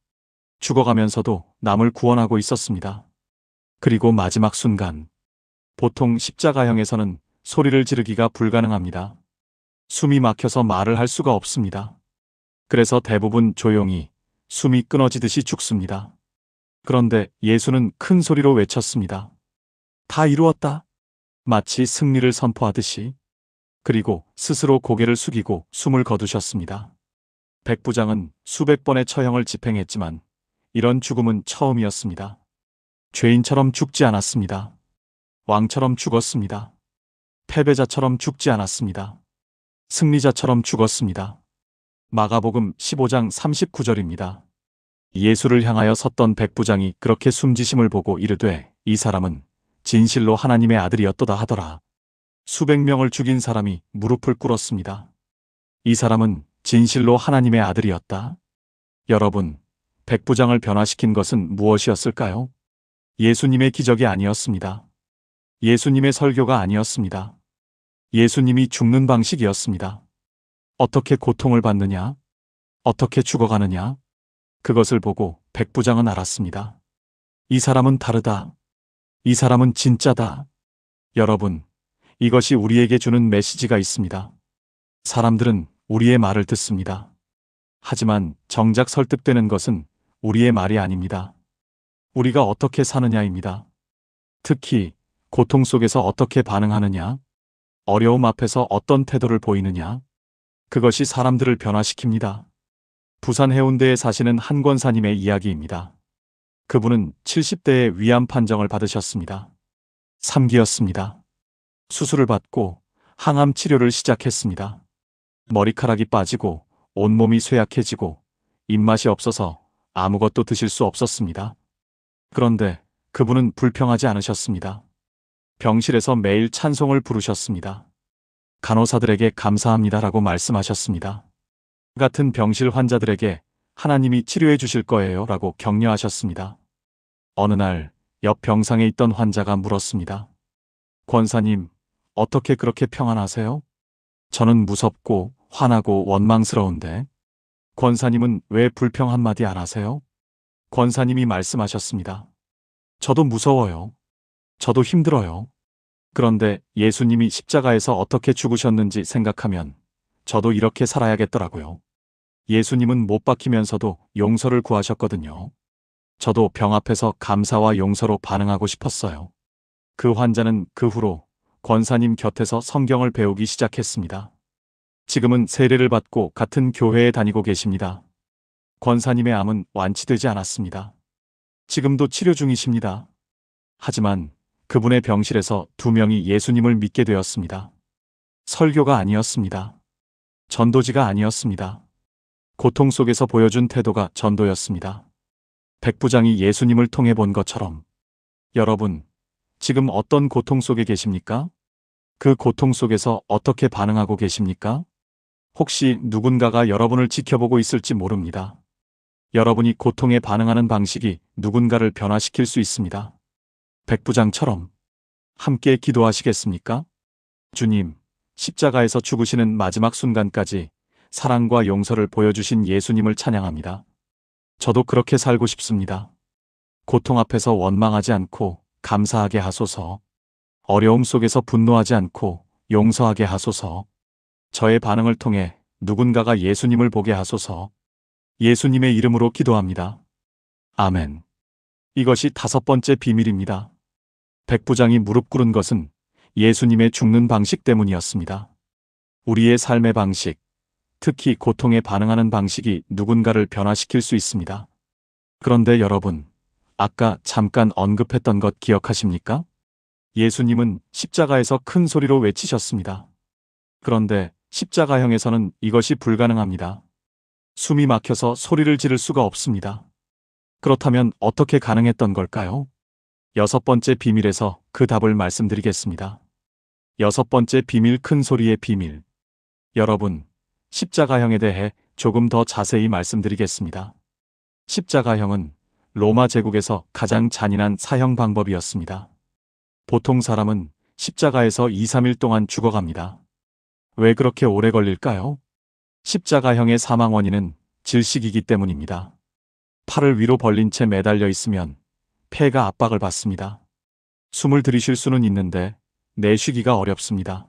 죽어가면서도 남을 구원하고 있었습니다. 그리고 마지막 순간, 보통 십자가형에서는 소리를 지르기가 불가능합니다. 숨이 막혀서 말을 할 수가 없습니다. 그래서 대부분 조용히 숨이 끊어지듯이 죽습니다. 그런데 예수는 큰 소리로 외쳤습니다. 다 이루었다. 마치 승리를 선포하듯이. 그리고 스스로 고개를 숙이고 숨을 거두셨습니다. 백부장은 수백 번의 처형을 집행했지만 이런 죽음은 처음이었습니다. 죄인처럼 죽지 않았습니다. 왕처럼 죽었습니다. 패배자처럼 죽지 않았습니다. 승리자처럼 죽었습니다. 마가복음 15장 39절입니다. 예수를 향하여 섰던 백부장이 그렇게 숨지심을 보고 이르되 이 사람은 진실로 하나님의 아들이었도다 하더라. 수백 명을 죽인 사람이 무릎을 꿇었습니다. 이 사람은 진실로 하나님의 아들이었다. 여러분, 백부장을 변화시킨 것은 무엇이었을까요? 예수님의 기적이 아니었습니다. 예수님의 설교가 아니었습니다. 예수님이 죽는 방식이었습니다. 어떻게 고통을 받느냐? 어떻게 죽어가느냐? 그것을 보고 백부장은 알았습니다. 이 사람은 다르다. 이 사람은 진짜다. 여러분, 이것이 우리에게 주는 메시지가 있습니다. 사람들은 우리의 말을 듣습니다. 하지만 정작 설득되는 것은 우리의 말이 아닙니다. 우리가 어떻게 사느냐입니다. 특히 고통 속에서 어떻게 반응하느냐, 어려움 앞에서 어떤 태도를 보이느냐, 그것이 사람들을 변화시킵니다. 부산 해운대에 사시는 한 권사님의 이야기입니다. 그분은 70대에 위암 판정을 받으셨습니다. 3기였습니다. 수술을 받고 항암 치료를 시작했습니다. 머리카락이 빠지고 온몸이 쇠약해지고 입맛이 없어서 아무것도 드실 수 없었습니다. 그런데 그분은 불평하지 않으셨습니다. 병실에서 매일 찬송을 부르셨습니다. 간호사들에게 감사합니다라고 말씀하셨습니다. 같은 병실 환자들에게 하나님이 치료해 주실 거예요 라고 격려하셨습니다. 어느 날 옆 병상에 있던 환자가 물었습니다. 권사님, 어떻게 그렇게 평안하세요? 저는 무섭고 화나고 원망스러운데 권사님은 왜 불평 한마디 안 하세요? 권사님이 말씀하셨습니다. 저도 무서워요. 저도 힘들어요. 그런데 예수님이 십자가에서 어떻게 죽으셨는지 생각하면 저도 이렇게 살아야겠더라고요. 예수님은 못 박히면서도 용서를 구하셨거든요. 저도 병 앞에서 감사와 용서로 반응하고 싶었어요. 그 환자는 그 후로 권사님 곁에서 성경을 배우기 시작했습니다. 지금은 세례를 받고 같은 교회에 다니고 계십니다. 권사님의 암은 완치되지 않았습니다. 지금도 치료 중이십니다. 하지만 그분의 병실에서 2명이 예수님을 믿게 되었습니다. 설교가 아니었습니다. 전도지가 아니었습니다. 고통 속에서 보여준 태도가 전도였습니다. 백부장이 예수님을 통해 본 것처럼. 여러분, 지금 어떤 고통 속에 계십니까? 그 고통 속에서 어떻게 반응하고 계십니까? 혹시 누군가가 여러분을 지켜보고 있을지 모릅니다. 여러분이 고통에 반응하는 방식이 누군가를 변화시킬 수 있습니다. 백부장처럼 함께 기도하시겠습니까? 주님, 십자가에서 죽으시는 마지막 순간까지 사랑과 용서를 보여주신 예수님을 찬양합니다. 저도 그렇게 살고 싶습니다. 고통 앞에서 원망하지 않고 감사하게 하소서. 어려움 속에서 분노하지 않고 용서하게 하소서. 저의 반응을 통해 누군가가 예수님을 보게 하소서. 예수님의 이름으로 기도합니다. 아멘. 이것이 5번째 비밀입니다. 백부장이 무릎 꿇은 것은 예수님의 죽는 방식 때문이었습니다. 우리의 삶의 방식, 특히 고통에 반응하는 방식이 누군가를 변화시킬 수 있습니다. 그런데 여러분, 아까 잠깐 언급했던 것 기억하십니까? 예수님은 십자가에서 큰 소리로 외치셨습니다. 그런데 십자가형에서는 이것이 불가능합니다. 숨이 막혀서 소리를 지를 수가 없습니다. 그렇다면 어떻게 가능했던 걸까요? 6번째 비밀에서 그 답을 말씀드리겠습니다. 6번째 비밀, 큰 소리의 비밀. 여러분, 십자가형에 대해 조금 더 자세히 말씀드리겠습니다. 십자가형은 로마 제국에서 가장 잔인한 사형 방법이었습니다. 보통 사람은 십자가에서 2, 3일 동안 죽어갑니다. 왜 그렇게 오래 걸릴까요? 십자가형의 사망 원인은 질식이기 때문입니다. 팔을 위로 벌린 채 매달려 있으면 폐가 압박을 받습니다. 숨을 들이쉴 수는 있는데 내쉬기가 어렵습니다.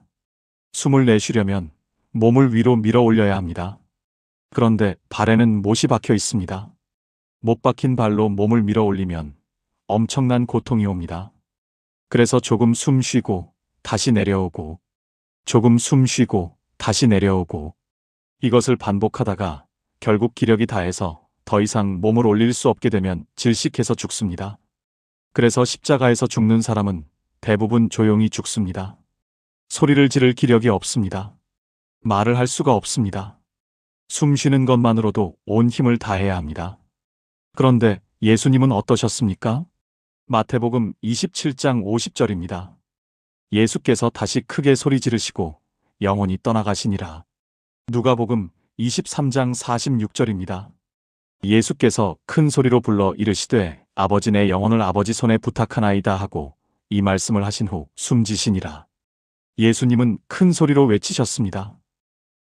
숨을 내쉬려면 몸을 위로 밀어 올려야 합니다. 그런데 발에는 못이 박혀 있습니다. 못 박힌 발로 몸을 밀어 올리면 엄청난 고통이 옵니다. 그래서 조금 숨 쉬고 다시 내려오고, 조금 숨 쉬고 다시 내려오고, 이것을 반복하다가 결국 기력이 다해서 더 이상 몸을 올릴 수 없게 되면 질식해서 죽습니다. 그래서 십자가에서 죽는 사람은 대부분 조용히 죽습니다. 소리를 지를 기력이 없습니다. 말을 할 수가 없습니다. 숨 쉬는 것만으로도 온 힘을 다해야 합니다. 그런데 예수님은 어떠셨습니까? 마태복음 27장 50절입니다. 예수께서 다시 크게 소리 지르시고 영원히 떠나가시니라. 누가복음 23장 46절입니다. 예수께서 큰 소리로 불러 이르시되 아버지 내 영혼을 아버지 손에 부탁하나이다 하고 이 말씀을 하신 후 숨지시니라. 예수님은 큰 소리로 외치셨습니다.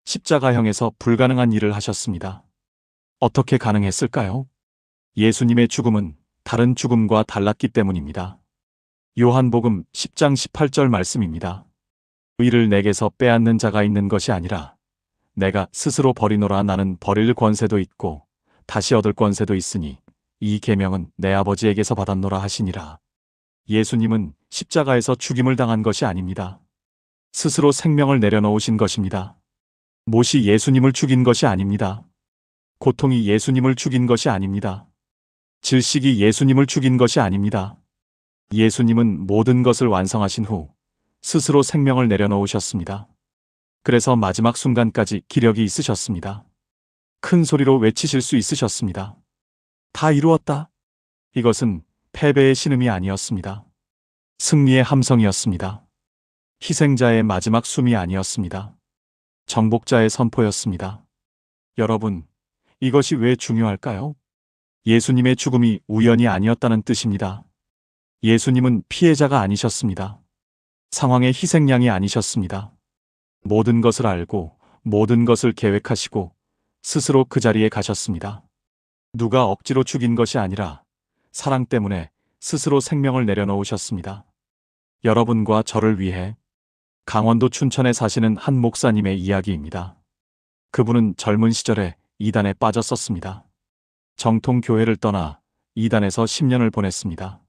십자가형에서 불가능한 일을 하셨습니다. 어떻게 가능했을까요? 예수님의 죽음은 다른 죽음과 달랐기 때문입니다. 요한복음 10장 18절 말씀입니다. 의를 내게서 빼앗는 자가 있는 것이 아니라 내가 스스로 버리노라. 나는 버릴 권세도 있고 다시 얻을 권세도 있으니 이 계명은 내 아버지에게서 받았노라 하시니라. 예수님은 십자가에서 죽임을 당한 것이 아닙니다. 스스로 생명을 내려놓으신 것입니다. 못이 예수님을 죽인 것이 아닙니다. 고통이 예수님을 죽인 것이 아닙니다. 질식이 예수님을 죽인 것이 아닙니다. 예수님은 모든 것을 완성하신 후 스스로 생명을 내려놓으셨습니다. 그래서 마지막 순간까지 기력이 있으셨습니다. 큰 소리로 외치실 수 있으셨습니다. 다 이루었다. 이것은 패배의 신음이 아니었습니다. 승리의 함성이었습니다. 희생자의 마지막 숨이 아니었습니다. 정복자의 선포였습니다. 여러분, 이것이 왜 중요할까요? 예수님의 죽음이 우연이 아니었다는 뜻입니다. 예수님은 피해자가 아니셨습니다. 상황의 희생양이 아니셨습니다. 모든 것을 알고 모든 것을 계획하시고 스스로 그 자리에 가셨습니다. 누가 억지로 죽인 것이 아니라 사랑 때문에 스스로 생명을 내려놓으셨습니다. 여러분과 저를 위해. 강원도 춘천에 사시는 한 목사님의 이야기입니다. 그분은 젊은 시절에 이단에 빠졌었습니다. 정통 교회를 떠나 이단에서 10년을 보냈습니다.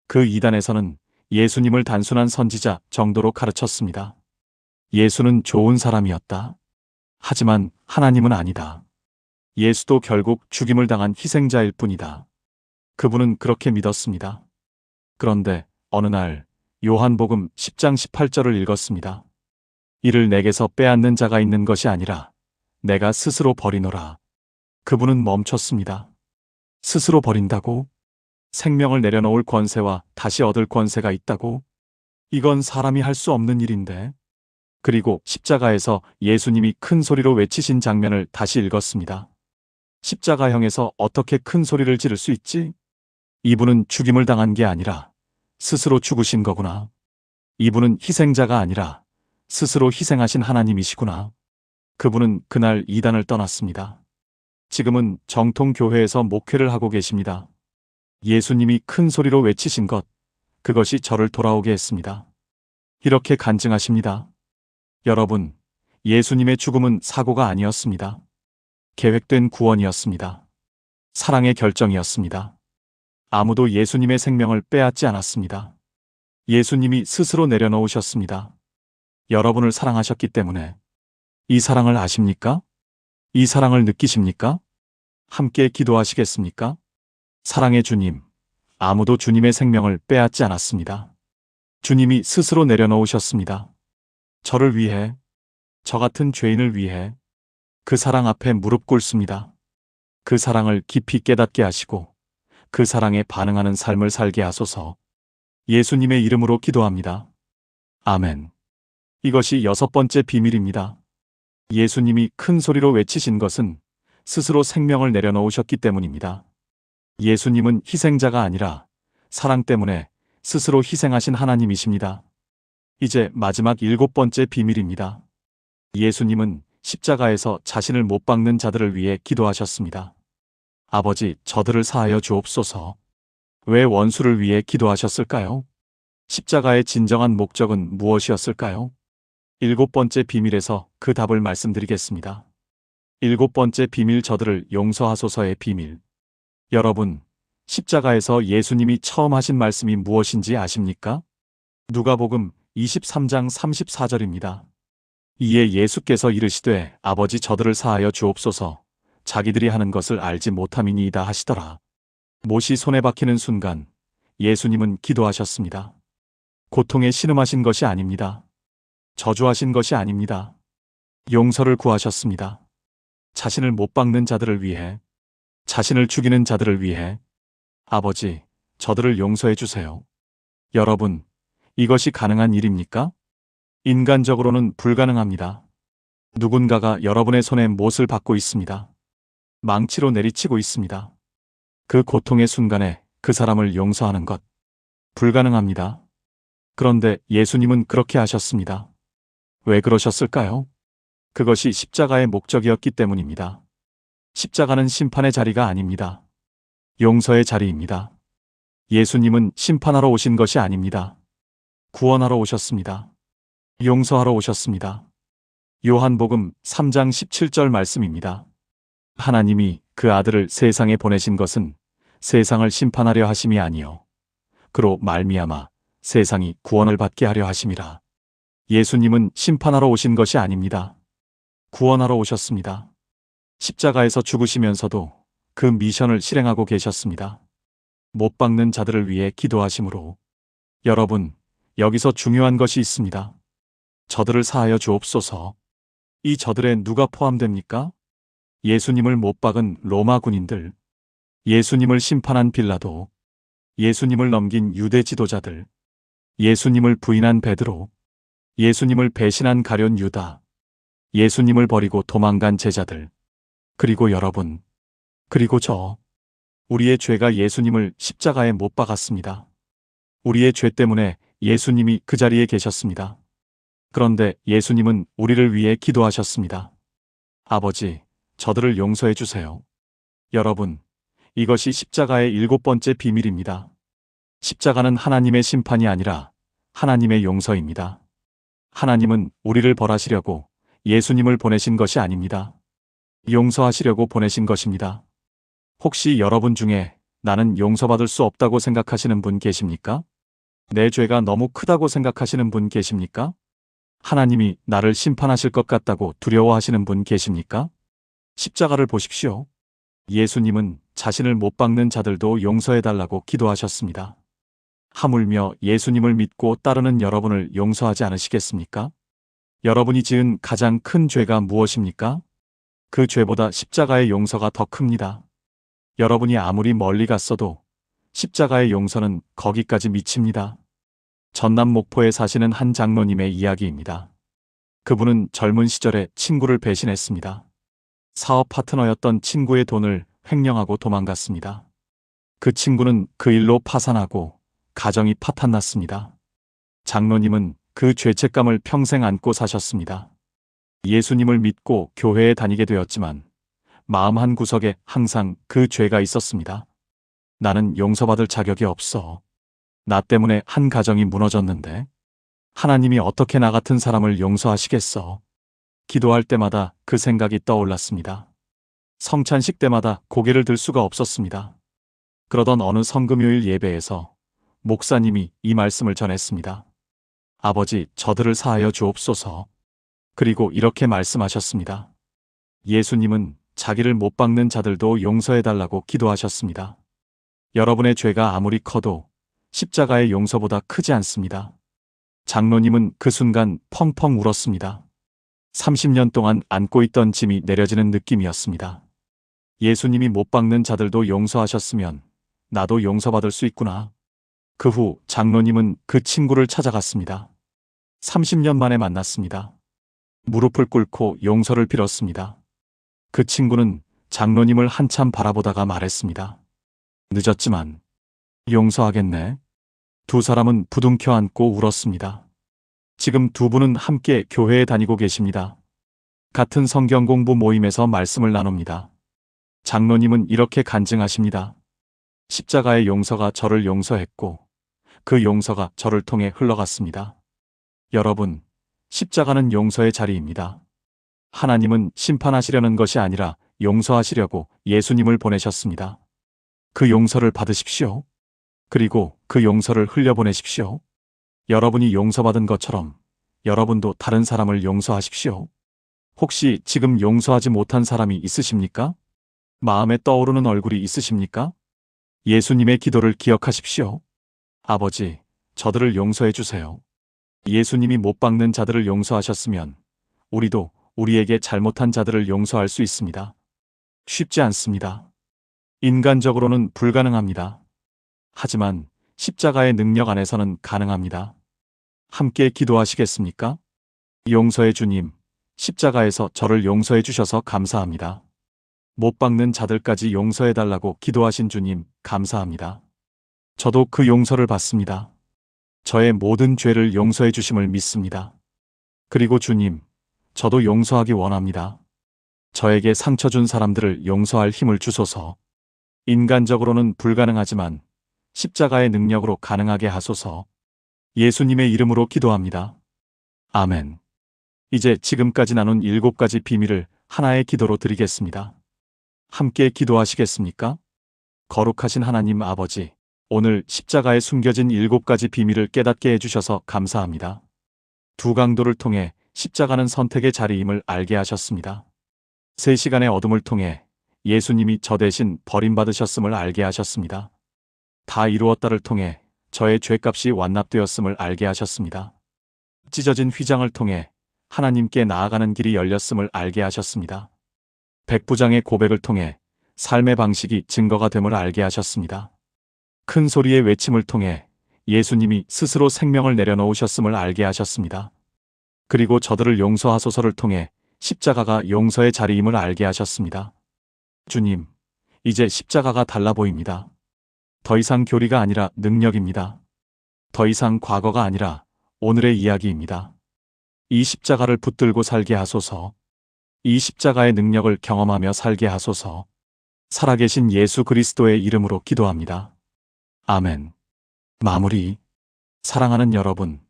그 이단에서는 예수님을 단순한 선지자 정도로 가르쳤습니다. 예수는 좋은 사람이었다. 하지만 하나님은 아니다. 예수도 결국 죽임을 당한 희생자일 뿐이다. 그분은 그렇게 믿었습니다. 그런데 어느 날 요한복음 10장 18절을 읽었습니다. 이를 내게서 빼앗는 자가 있는 것이 아니라 내가 스스로 버리노라. 그분은 멈췄습니다. 스스로 버린다고? 생명을 내려놓을 권세와 다시 얻을 권세가 있다고? 이건 사람이 할 수 없는 일인데. 그리고 십자가에서 예수님이 큰 소리로 외치신 장면을 다시 읽었습니다. 십자가형에서 어떻게 큰 소리를 지를 수 있지? 이분은 죽임을 당한 게 아니라 스스로 죽으신 거구나. 이분은 희생자가 아니라 스스로 희생하신 하나님이시구나. 그분은 그날 이단을 떠났습니다. 지금은 정통교회에서 목회를 하고 계십니다. 예수님이 큰 소리로 외치신 것, 그것이 저를 돌아오게 했습니다. 이렇게 간증하십니다. 여러분, 예수님의 죽음은 사고가 아니었습니다. 계획된 구원이었습니다. 사랑의 결정이었습니다. 아무도 예수님의 생명을 빼앗지 않았습니다. 예수님이 스스로 내려놓으셨습니다. 여러분을 사랑하셨기 때문에. 이 사랑을 아십니까? 이 사랑을 느끼십니까? 함께 기도하시겠습니까? 사랑의 주님, 아무도 주님의 생명을 빼앗지 않았습니다. 주님이 스스로 내려놓으셨습니다. 저를 위해, 저 같은 죄인을 위해 그 사랑 앞에 무릎 꿇습니다. 그 사랑을 깊이 깨닫게 하시고 그 사랑에 반응하는 삶을 살게 하소서. 예수님의 이름으로 기도합니다. 아멘. 이것이 6번째 비밀입니다. 예수님이 큰 소리로 외치신 것은 스스로 생명을 내려놓으셨기 때문입니다. 예수님은 희생자가 아니라 사랑 때문에 스스로 희생하신 하나님이십니다. 이제 마지막 7번째 비밀입니다. 예수님은 십자가에서 자신을 못 박는 자들을 위해 기도하셨습니다. 아버지, 저들을 사하여 주옵소서. 왜 원수를 위해 기도하셨을까요? 십자가의 진정한 목적은 무엇이었을까요? 7번째 비밀에서 그 답을 말씀드리겠습니다. 7번째 비밀, 저들을 용서하소서의 비밀. 여러분, 십자가에서 예수님이 처음 하신 말씀이 무엇인지 아십니까? 누가복음 23장 34절입니다. 이에 예수께서 이르시되 아버지, 저들을 사하여 주옵소서. 자기들이 하는 것을 알지 못함이니이다 하시더라. 못이 손에 박히는 순간 예수님은 기도하셨습니다. 고통에 신음하신 것이 아닙니다. 저주하신 것이 아닙니다. 용서를 구하셨습니다. 자신을 못 박는 자들을 위해, 자신을 죽이는 자들을 위해. 아버지, 저들을 용서해 주세요. 여러분, 이것이 가능한 일입니까? 인간적으로는 불가능합니다. 누군가가 여러분의 손에 못을 박고 있습니다. 망치로 내리치고 있습니다. 그 고통의 순간에 그 사람을 용서하는 것, 불가능합니다. 그런데 예수님은 그렇게 하셨습니다. 왜 그러셨을까요? 그것이 십자가의 목적이었기 때문입니다. 십자가는 심판의 자리가 아닙니다. 용서의 자리입니다. 예수님은 심판하러 오신 것이 아닙니다. 구원하러 오셨습니다. 용서하러 오셨습니다. 요한복음 3장 17절 말씀입니다. 하나님이 그 아들을 세상에 보내신 것은 세상을 심판하려 하심이 아니요 그로 말미암아 세상이 구원을 받게 하려 하심이라. 예수님은 심판하러 오신 것이 아닙니다. 구원하러 오셨습니다. 십자가에서 죽으시면서도 그 미션을 실행하고 계셨습니다. 못 박는 자들을 위해 기도하심으로. 여러분, 여기서 중요한 것이 있습니다. 저들을 사하여 주옵소서. 이 저들에 누가 포함됩니까? 예수님을 못 박은 로마 군인들, 예수님을 심판한 빌라도, 예수님을 넘긴 유대 지도자들, 예수님을 부인한 베드로, 예수님을 배신한 가룟 유다, 예수님을 버리고 도망간 제자들, 그리고 여러분, 그리고 저. 우리의 죄가 예수님을 십자가에 못 박았습니다. 우리의 죄 때문에 예수님이 그 자리에 계셨습니다. 그런데 예수님은 우리를 위해 기도하셨습니다. 아버지, 저들을 용서해 주세요. 여러분, 이것이 십자가의 7번째 비밀입니다. 십자가는 하나님의 심판이 아니라 하나님의 용서입니다. 하나님은 우리를 벌하시려고 예수님을 보내신 것이 아닙니다. 용서하시려고 보내신 것입니다. 혹시 여러분 중에 나는 용서받을 수 없다고 생각하시는 분 계십니까? 내 죄가 너무 크다고 생각하시는 분 계십니까? 하나님이 나를 심판하실 것 같다고 두려워하시는 분 계십니까? 십자가를 보십시오. 예수님은 자신을 못 박는 자들도 용서해달라고 기도하셨습니다. 하물며 예수님을 믿고 따르는 여러분을 용서하지 않으시겠습니까? 여러분이 지은 가장 큰 죄가 무엇입니까? 그 죄보다 십자가의 용서가 더 큽니다. 여러분이 아무리 멀리 갔어도 십자가의 용서는 거기까지 미칩니다. 전남 목포에 사시는 한 장로님의 이야기입니다. 그분은 젊은 시절에 친구를 배신했습니다. 사업 파트너였던 친구의 돈을 횡령하고 도망갔습니다. 그 친구는 그 일로 파산하고 가정이 파탄났습니다. 장로님은 그 죄책감을 평생 안고 사셨습니다. 예수님을 믿고 교회에 다니게 되었지만 마음 한 구석에 항상 그 죄가 있었습니다. 나는 용서받을 자격이 없어. 나 때문에 한 가정이 무너졌는데 하나님이 어떻게 나 같은 사람을 용서하시겠어? 기도할 때마다 그 생각이 떠올랐습니다. 성찬식 때마다 고개를 들 수가 없었습니다. 그러던 어느 성금요일 예배에서 목사님이 이 말씀을 전했습니다. 아버지, 저들을 사하여 주옵소서. 그리고 이렇게 말씀하셨습니다. 예수님은 자기를 못 박는 자들도 용서해달라고 기도하셨습니다. 여러분의 죄가 아무리 커도 십자가의 용서보다 크지 않습니다. 장로님은 그 순간 펑펑 울었습니다. 30년 동안 안고 있던 짐이 내려지는 느낌이었습니다. 예수님이 못 박는 자들도 용서하셨으면 나도 용서받을 수 있구나. 그 후 장로님은 그 친구를 찾아갔습니다. 30년 만에 만났습니다. 무릎을 꿇고 용서를 빌었습니다. 그 친구는 장로님을 한참 바라보다가 말했습니다. 늦었지만 용서하겠네. 두 사람은 부둥켜 안고 울었습니다. 지금 두 분은 함께 교회에 다니고 계십니다. 같은 성경 공부 모임에서 말씀을 나눕니다. 장로님은 이렇게 간증하십니다. 십자가의 용서가 저를 용서했고 그 용서가 저를 통해 흘러갔습니다. 여러분, 십자가는 용서의 자리입니다. 하나님은 심판하시려는 것이 아니라 용서하시려고 예수님을 보내셨습니다. 그 용서를 받으십시오. 그리고 그 용서를 흘려보내십시오. 여러분이 용서받은 것처럼 여러분도 다른 사람을 용서하십시오. 혹시 지금 용서하지 못한 사람이 있으십니까? 마음에 떠오르는 얼굴이 있으십니까? 예수님의 기도를 기억하십시오. 아버지, 저들을 용서해 주세요. 예수님이 못 박는 자들을 용서하셨으면 우리도 우리에게 잘못한 자들을 용서할 수 있습니다. 쉽지 않습니다. 인간적으로는 불가능합니다. 하지만 십자가의 능력 안에서는 가능합니다. 함께 기도하시겠습니까? 용서의 주님, 십자가에서 저를 용서해 주셔서 감사합니다. 못 박는 자들까지 용서해 달라고 기도하신 주님, 감사합니다. 저도 그 용서를 받습니다. 저의 모든 죄를 용서해 주심을 믿습니다. 그리고 주님, 저도 용서하기 원합니다. 저에게 상처 준 사람들을 용서할 힘을 주소서. 인간적으로는 불가능하지만 십자가의 능력으로 가능하게 하소서. 예수님의 이름으로 기도합니다. 아멘. 이제 지금까지 나눈 7가지 비밀을 하나의 기도로 드리겠습니다. 함께 기도하시겠습니까? 거룩하신 하나님 아버지, 오늘 십자가에 숨겨진 7가지 비밀을 깨닫게 해주셔서 감사합니다. 두 강도를 통해 십자가는 선택의 자리임을 알게 하셨습니다. 3시간의 어둠을 통해 예수님이 저 대신 버림받으셨음을 알게 하셨습니다. 다 이루었다를 통해 저의 죄값이 완납되었음을 알게 하셨습니다. 찢어진 휘장을 통해 하나님께 나아가는 길이 열렸음을 알게 하셨습니다. 백부장의 고백을 통해 삶의 방식이 증거가 됨을 알게 하셨습니다. 큰 소리의 외침을 통해 예수님이 스스로 생명을 내려놓으셨음을 알게 하셨습니다. 그리고 저들을 용서하소서를 통해 십자가가 용서의 자리임을 알게 하셨습니다. 주님, 이제 십자가가 달라 보입니다. 더 이상 교리가 아니라 능력입니다. 더 이상 과거가 아니라 오늘의 이야기입니다. 이 십자가를 붙들고 살게 하소서. 이 십자가의 능력을 경험하며 살게 하소서. 살아계신 예수 그리스도의 이름으로 기도합니다. 아멘. 마무리. 사랑하는 여러분,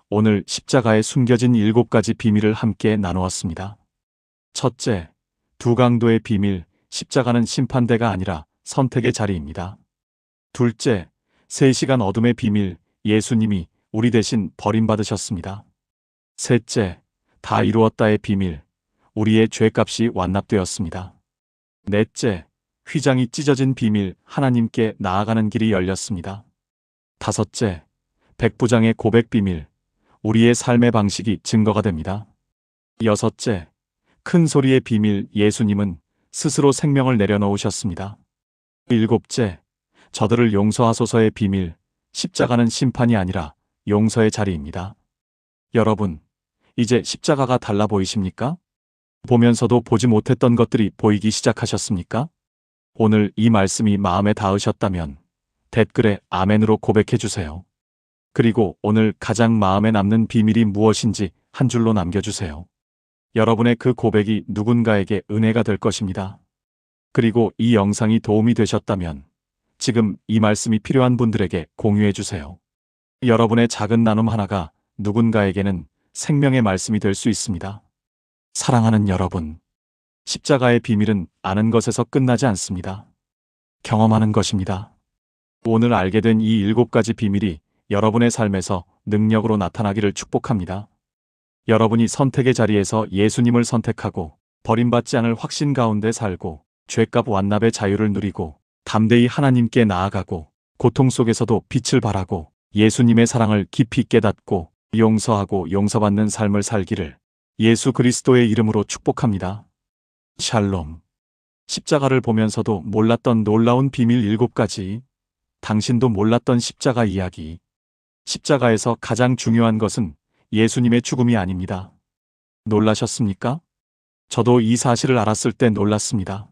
오늘 십자가에 숨겨진 7가지 비밀을 함께 나누었습니다. 첫째, 두 강도의 비밀, 십자가는 심판대가 아니라 선택의 자리입니다. 둘째, 3시간 어둠의 비밀, 예수님이 우리 대신 버림받으셨습니다. 셋째, 다 이루었다의 비밀, 우리의 죄값이 완납되었습니다. 넷째, 휘장이 찢어진 비밀, 하나님께 나아가는 길이 열렸습니다. 다섯째, 백부장의 고백 비밀, 우리의 삶의 방식이 증거가 됩니다. 여섯째, 큰 소리의 비밀, 예수님은 스스로 생명을 내려놓으셨습니다. 일곱째, 저들을 용서하소서의 비밀, 십자가는 심판이 아니라 용서의 자리입니다. 여러분, 이제 십자가가 달라 보이십니까? 보면서도 보지 못했던 것들이 보이기 시작하셨습니까? 오늘 이 말씀이 마음에 닿으셨다면 댓글에 아멘으로 고백해 주세요. 그리고 오늘 가장 마음에 남는 비밀이 무엇인지 한 줄로 남겨주세요. 여러분의 그 고백이 누군가에게 은혜가 될 것입니다. 그리고 이 영상이 도움이 되셨다면 지금 이 말씀이 필요한 분들에게 공유해 주세요. 여러분의 작은 나눔 하나가 누군가에게는 생명의 말씀이 될 수 있습니다. 사랑하는 여러분, 십자가의 비밀은 아는 것에서 끝나지 않습니다. 경험하는 것입니다. 오늘 알게 된 이 7가지 비밀이 여러분의 삶에서 능력으로 나타나기를 축복합니다. 여러분이 선택의 자리에서 예수님을 선택하고 버림받지 않을 확신 가운데 살고 죄값 완납의 자유를 누리고 담대히 하나님께 나아가고 고통 속에서도 빛을 발하고 예수님의 사랑을 깊이 깨닫고 용서하고 용서받는 삶을 살기를 예수 그리스도의 이름으로 축복합니다. 샬롬. 십자가를 보면서도 몰랐던 놀라운 비밀 7가지. 당신도 몰랐던 십자가 이야기. 십자가에서 가장 중요한 것은 예수님의 죽음이 아닙니다. 놀라셨습니까? 저도 이 사실을 알았을 때 놀랐습니다.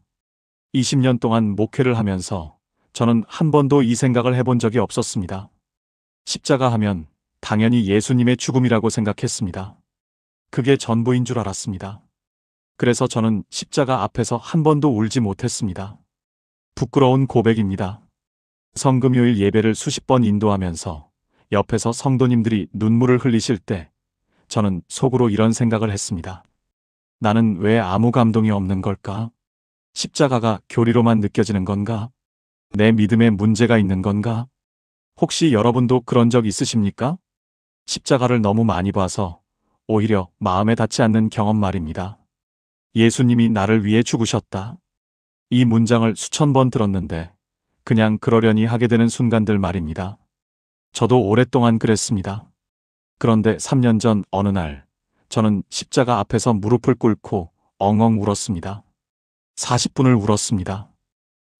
20년 동안 목회를 하면서 저는 한 번도 이 생각을 해본 적이 없었습니다. 십자가 하면 당연히 예수님의 죽음이라고 생각했습니다. 그게 전부인 줄 알았습니다. 그래서 저는 십자가 앞에서 한 번도 울지 못했습니다. 부끄러운 고백입니다. 성금요일 예배를 수십 번 인도하면서 옆에서 성도님들이 눈물을 흘리실 때 저는 속으로 이런 생각을 했습니다. 나는 왜 아무 감동이 없는 걸까? 십자가가 교리로만 느껴지는 건가? 내 믿음에 문제가 있는 건가? 혹시 여러분도 그런 적 있으십니까? 십자가를 너무 많이 봐서 오히려 마음에 닿지 않는 경험 말입니다. 예수님이 나를 위해 죽으셨다. 이 문장을 수천 번 들었는데 그냥 그러려니 하게 되는 순간들 말입니다. 저도 오랫동안 그랬습니다. 그런데 3년 전 어느 날 저는 십자가 앞에서 무릎을 꿇고 엉엉 울었습니다. 40분을 울었습니다.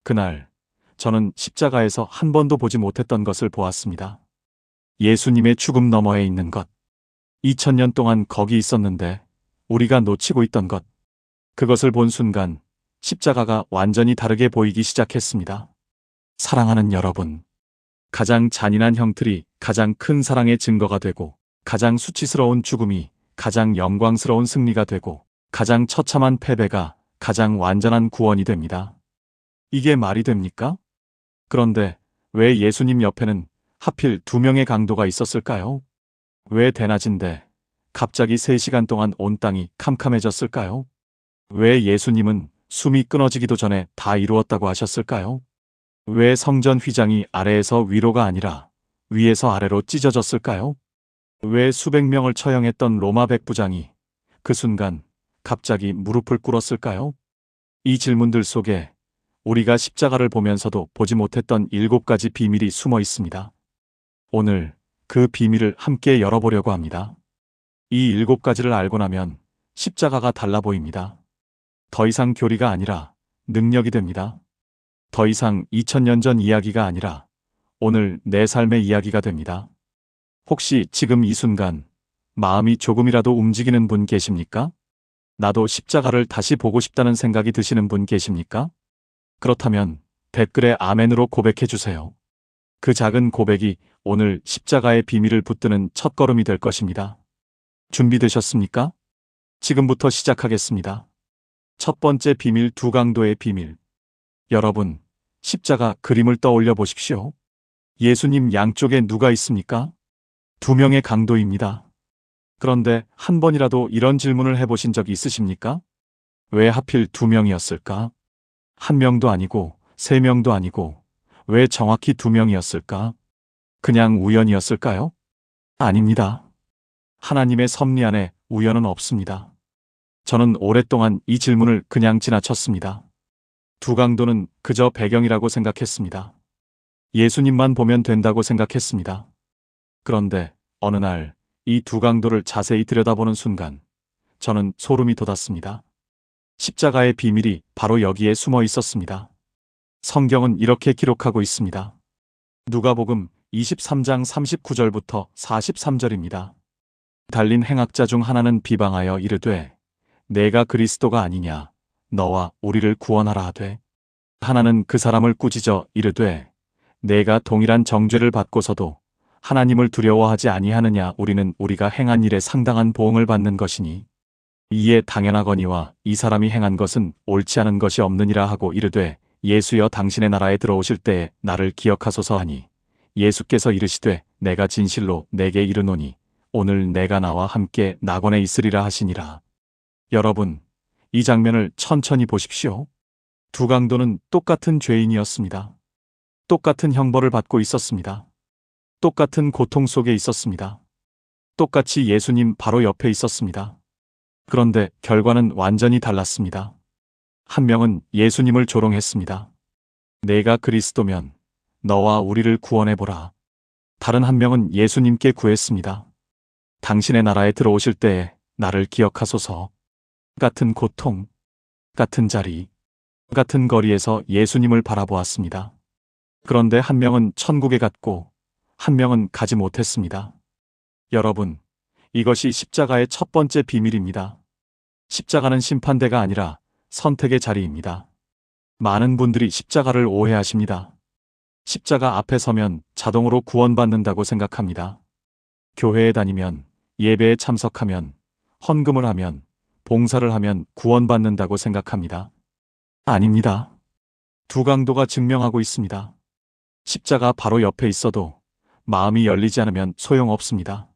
그날 저는 십자가에서 한 번도 보지 못했던 것을 보았습니다. 예수님의 죽음 너머에 있는 것. 2000년 동안 거기 있었는데 우리가 놓치고 있던 것. 그것을 본 순간 십자가가 완전히 다르게 보이기 시작했습니다. 사랑하는 여러분, 가장 잔인한 형틀이 가장 큰 사랑의 증거가 되고 가장 수치스러운 죽음이 가장 영광스러운 승리가 되고 가장 처참한 패배가 가장 완전한 구원이 됩니다. 이게 말이 됩니까? 그런데 왜 예수님 옆에는 하필 2명의 강도가 있었을까요? 왜 대낮인데 갑자기 3시간 동안 온 땅이 캄캄해졌을까요? 왜 예수님은 숨이 끊어지기도 전에 다 이루었다고 하셨을까요? 왜 성전 휘장이 아래에서 위로가 아니라 위에서 아래로 찢어졌을까요? 왜 수백 명을 처형했던 로마 백부장이 그 순간 갑자기 무릎을 꿇었을까요? 이 질문들 속에 우리가 십자가를 보면서도 보지 못했던 7가지 비밀이 숨어 있습니다. 오늘 그 비밀을 함께 열어보려고 합니다. 이 7가지를 알고 나면 십자가가 달라 보입니다. 더 이상 교리가 아니라 능력이 됩니다. 더 이상 2000년 전 이야기가 아니라 오늘 내 삶의 이야기가 됩니다. 혹시 지금 이 순간 마음이 조금이라도 움직이는 분 계십니까? 나도 십자가를 다시 보고 싶다는 생각이 드시는 분 계십니까? 그렇다면 댓글에 아멘으로 고백해 주세요. 그 작은 고백이 오늘 십자가의 비밀을 붙드는 첫걸음이 될 것입니다. 준비되셨습니까? 지금부터 시작하겠습니다. 첫 번째 비밀, 2강도의 비밀. 여러분, 십자가 그림을 떠올려 보십시오. 예수님 양쪽에 누가 있습니까? 2명의 강도입니다. 그런데 한 번이라도 이런 질문을 해보신 적이 있으십니까? 왜 하필 2명이었을까? 1명도 아니고 3명도 아니고 왜 정확히 2명이었을까? 그냥 우연이었을까요? 아닙니다. 하나님의 섭리 안에 우연은 없습니다. 저는 오랫동안 이 질문을 그냥 지나쳤습니다. 2강도는 그저 배경이라고 생각했습니다. 예수님만 보면 된다고 생각했습니다. 그런데 어느 날 이 2강도를 자세히 들여다보는 순간 저는 소름이 돋았습니다. 십자가의 비밀이 바로 여기에 숨어 있었습니다. 성경은 이렇게 기록하고 있습니다. 누가복음 23장 39절부터 43절입니다. 달린 행악자 중 하나는 비방하여 이르되 내가 그리스도가 아니냐 너와 우리를 구원하라 하되 하나는 그 사람을 꾸짖어 이르되 내가 동일한 정죄를 받고서도 하나님을 두려워하지 아니하느냐 우리는 우리가 행한 일에 상당한 보응을 받는 것이니 이에 당연하거니와 이 사람이 행한 것은 옳지 않은 것이 없느니라 하고 이르되 예수여 당신의 나라에 들어오실 때에 나를 기억하소서 하니 예수께서 이르시되 내가 진실로 내게 이르노니 오늘 내가 나와 함께 낙원에 있으리라 하시니라. 여러분, 이 장면을 천천히 보십시오. 두 강도는 똑같은 죄인이었습니다. 똑같은 형벌을 받고 있었습니다. 똑같은 고통 속에 있었습니다. 똑같이 예수님 바로 옆에 있었습니다. 그런데 결과는 완전히 달랐습니다. 한 명은 예수님을 조롱했습니다. 내가 그리스도면 너와 우리를 구원해보라. 다른 한 명은 예수님께 구했습니다. 당신의 나라에 들어오실 때에 나를 기억하소서. 같은 고통, 같은 자리, 같은 거리에서 예수님을 바라보았습니다. 그런데 한 명은 천국에 갔고 한 명은 가지 못했습니다. 여러분, 이것이 십자가의 첫 번째 비밀입니다. 십자가는 심판대가 아니라 선택의 자리입니다. 많은 분들이 십자가를 오해하십니다. 십자가 앞에 서면 자동으로 구원받는다고 생각합니다. 교회에 다니면, 예배에 참석하면, 헌금을 하면, 봉사를 하면 구원받는다고 생각합니다. 아닙니다. 두 강도가 증명하고 있습니다. 십자가 바로 옆에 있어도 마음이 열리지 않으면 소용없습니다.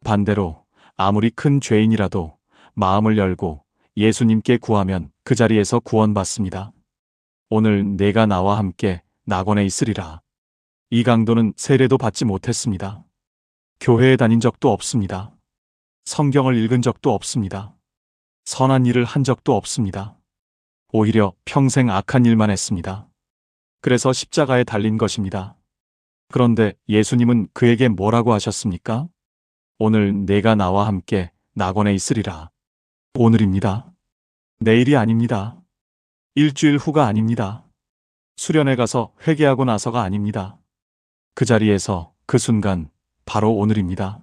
반대로 아무리 큰 죄인이라도 마음을 열고 예수님께 구하면 그 자리에서 구원받습니다. 오늘 내가 나와 함께 낙원에 있으리라. 이 강도는 세례도 받지 못했습니다. 교회에 다닌 적도 없습니다. 성경을 읽은 적도 없습니다. 선한 일을 한 적도 없습니다. 오히려 평생 악한 일만 했습니다. 그래서 십자가에 달린 것입니다. 그런데 예수님은 그에게 뭐라고 하셨습니까? 오늘 내가 나와 함께 낙원에 있으리라. 오늘입니다. 내일이 아닙니다. 일주일 후가 아닙니다. 수련회 가서 회개하고 나서가 아닙니다. 그 자리에서 그 순간 바로 오늘입니다.